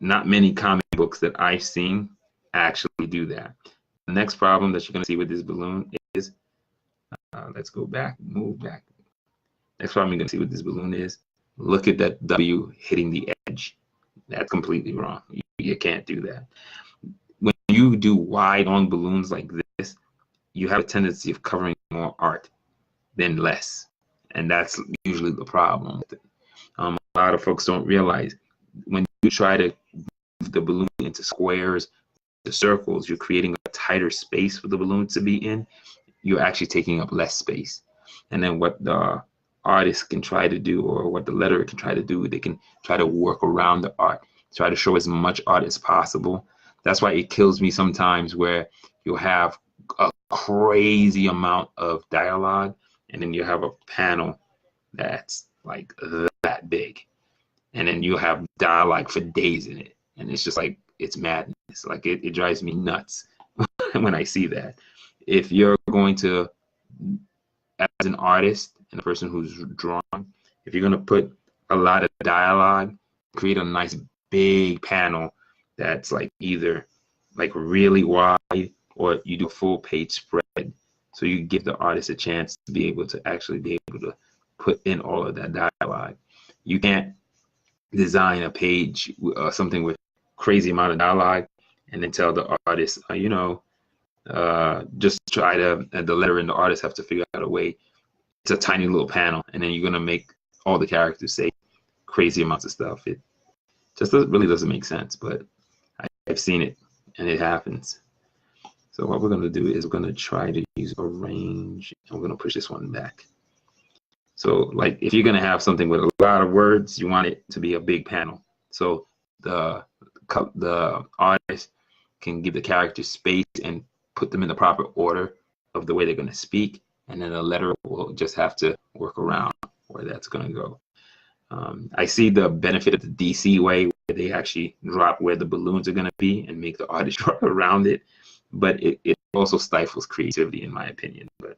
not many comic books that I've seen actually do that. The next problem that you're going to see with this balloon is, let's go back, move back. Next problem you're going to see with this balloon is, look at that W hitting the edge. That's completely wrong. You can't do that. When you do wide on balloons like this, you have a tendency of covering more art than less. And that's usually the problem. A lot of folks don't realize when you try to move the balloon into squares, the circles, you're creating a tighter space for the balloon to be in. You're actually taking up less space. And then what the artist can try to do, or what the letterer can try to do, they can try to work around the art, try to show as much art as possible. That's why it kills me sometimes where you'll have a crazy amount of dialogue, and then you have a panel that's like that big, and then you have dialogue for days in it, and it's just like, it's madness. Like it drives me nuts when I see that. If you're going to, as an artist and a person who's drawing, if you're going to put a lot of dialogue, create a nice big panel that's like either like really wide, or you do a full page spread, so you give the artist a chance to be able to actually be able to put in all of that dialogue. You can't design a page, something with crazy amount of dialogue, and then tell the artist, just try to, the letter and the artist have to figure out a way. It's a tiny little panel, and then you're gonna make all the characters say crazy amounts of stuff. It just really doesn't make sense, but I've seen it, and it happens. So what we're gonna do is we're gonna try to use arrange, and we're gonna push this one back. So like if you're gonna have something with a lot of words, you want it to be a big panel. So the artist can give the characters space and put them in the proper order of the way they're going to speak, and then the letter will just have to work around where that's going to go. I see the benefit of the DC way, where they actually drop where the balloons are going to be and make the artist draw around it, but it also stifles creativity, in my opinion. But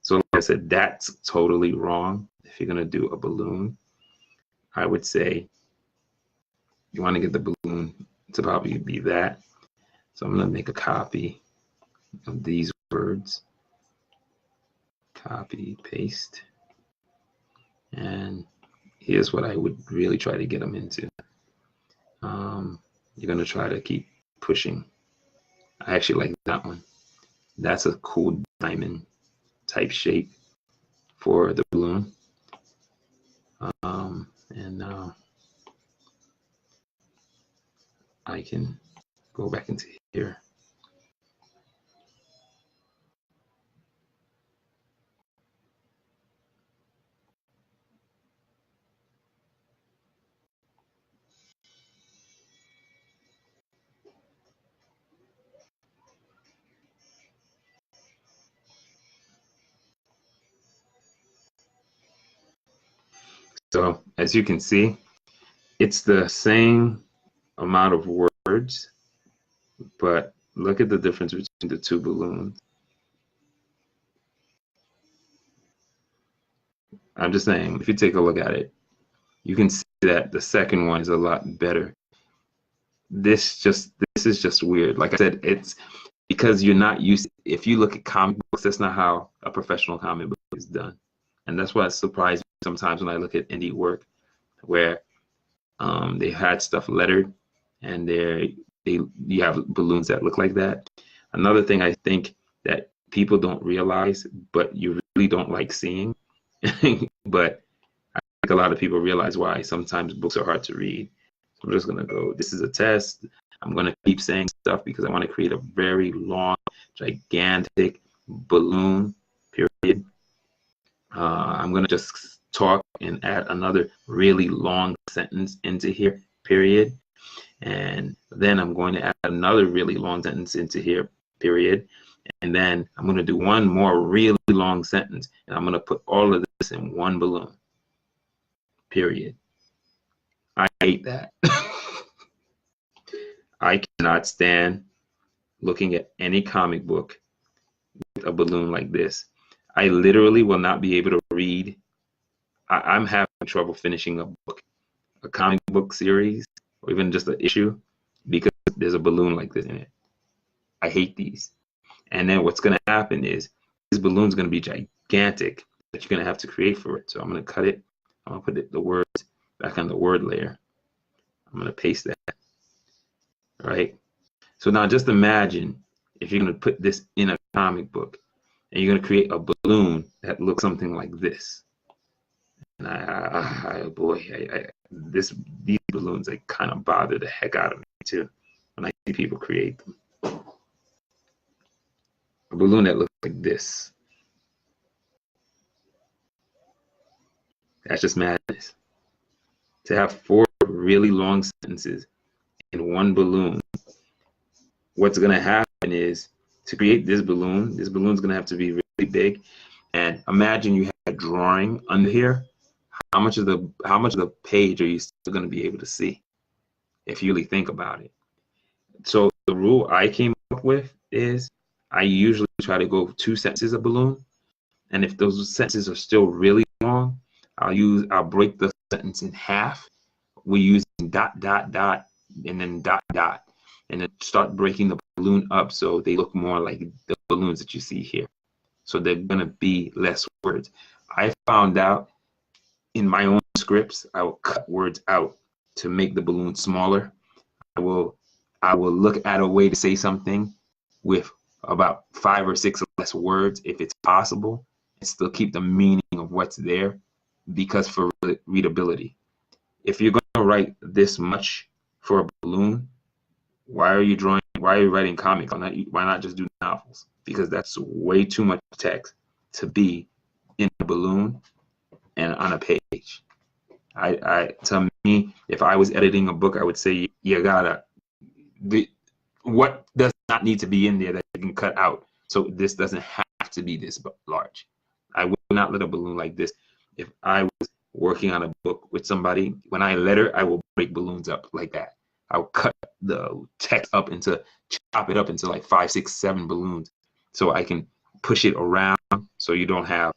so like I said, that's totally wrong. If you're going to do a balloon, I would say You want to get the balloon to probably be that. So I'm going to make a copy of these words. Copy, paste. And here's what I would really try to get them into. You're going to try to keep pushing. I actually like that one. That's a cool diamond type shape for the balloon. And I can go back into here. So as you can see, it's the same amount of words, but look at the difference between the two balloons. I'm just saying, if you take a look at it, you can see that the second one is a lot better. This is just weird. Like I said, it's because you're not used to, if you look at comic books, that's not how a professional comic book is done. And that's why it surprised me sometimes when I look at indie work where they had stuff lettered and you have balloons that look like that. Another thing I think that people don't realize, but you really don't like seeing, but I think a lot of people realize why sometimes books are hard to read. So I'm just going to go, this is a test. I'm going to keep saying stuff because I want to create a very long, gigantic balloon, period. I'm going to just talk and add another really long sentence into here, period. And then I'm going to add another really long sentence into here, period. And then I'm going to do one more really long sentence. And I'm going to put all of this in one balloon, period. I hate that. I cannot stand looking at any comic book with a balloon like this. I literally will not be able to read. I'm having trouble finishing a book, a comic book series, or even just an issue, because there's a balloon like this in it. I hate these. And then what's going to happen is this balloon's going to be gigantic that you're going to have to create for it. So I'm going to cut it. I'm going to put the words back on the word layer. I'm going to paste that. All right. So now just imagine if you're going to put this in a comic book and you're going to create a balloon that looks something like this. And these balloons, they kind of bother the heck out of me too when I see people create them. A balloon that looks like this. That's just madness. To have 4 really long sentences in one balloon, what's going to happen is to create this balloon's going to have to be really big. And imagine you have a drawing under here. How much of the page are you still going to be able to see if you really think about it? So the rule I came up with is I usually try to go 2 sentences a balloon. And if those sentences are still really long, I'll break the sentence in half. We use dot, dot, dot, and then dot, dot, and then start breaking the balloon up so they look more like the balloons that you see here. So they're going to be less words. I found out in my own scripts, I will cut words out to make the balloon smaller. I will look at a way to say something with about 5 or 6 less words if it's possible, and still keep the meaning of what's there, because for readability. If you're going to write this much for a balloon, why are you writing comics? Why not just do novels? Because that's way too much text to be in a balloon and on a page. To me, if I was editing a book, I would say what does not need to be in there that you can cut out. So this doesn't have to be this large. I would not let a balloon like this. If I was working on a book with somebody, when I letter, I will break balloons up like that. I'll cut the text up chop it up into like 5, 6, 7 balloons so I can push it around so you don't have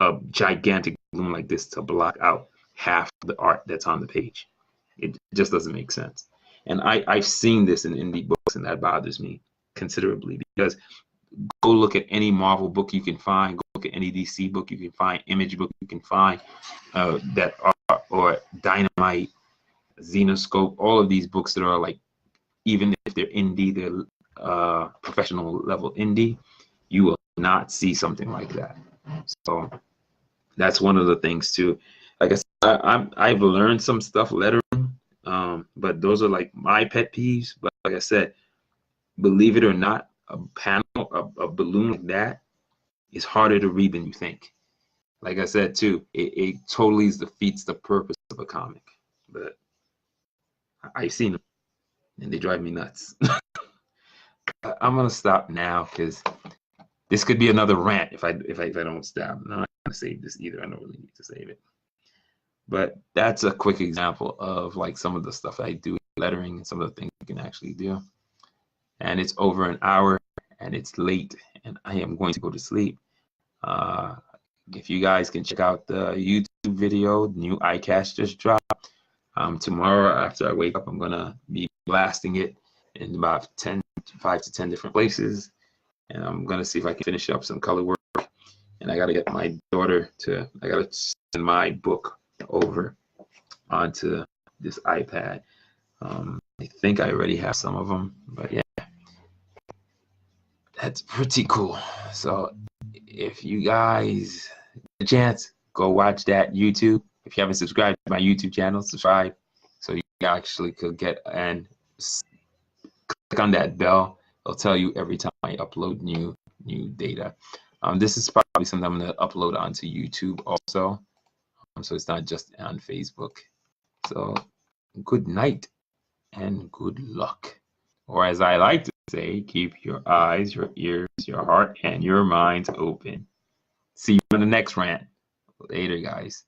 a gigantic balloon like this to block out half the art that's on the page. It just doesn't make sense. And I've seen this in indie books, and that bothers me considerably, because go look at any Marvel book you can find, go look at any DC book you can find, Image book you can find, that are, or Dynamite, Xenoscope, all of these books that are like, even if they're indie, they're professional level indie, you will not see something like that. So that's one of the things too. Like I said, I've learned some stuff lettering, but those are like my pet peeves. But like I said, believe it or not, a panel, a balloon like that is harder to read than you think. Like I said too, it totally defeats the purpose of a comic. But I've seen them, and they drive me nuts. I'm gonna stop now, because this could be another rant if I don't stop. I'm not gonna save this either. I don't really need to save it. But that's a quick example of like some of the stuff I do, lettering, and some of the things you can actually do. And it's over an hour, and it's late, and I am going to go to sleep. If you guys can check out the YouTube video, new ICAS just dropped. Tomorrow after I wake up, I'm gonna be blasting it in about 5 to 10 different places, and I'm gonna see if I can finish up some color work. And I gotta get my daughter to, I gotta send my book over onto this iPad. I think I already have some of them, but yeah, that's pretty cool. So if you guys get a chance, go watch that YouTube. If you haven't subscribed to my YouTube channel, subscribe so you actually could get, and click on that bell. It'll tell you every time I upload new data. This is probably something I'm going to upload onto YouTube also, so it's not just on Facebook. So good night and good luck, or as I like to say, keep your eyes, your ears, your heart, and your minds open. See you in the next rant. Later, guys.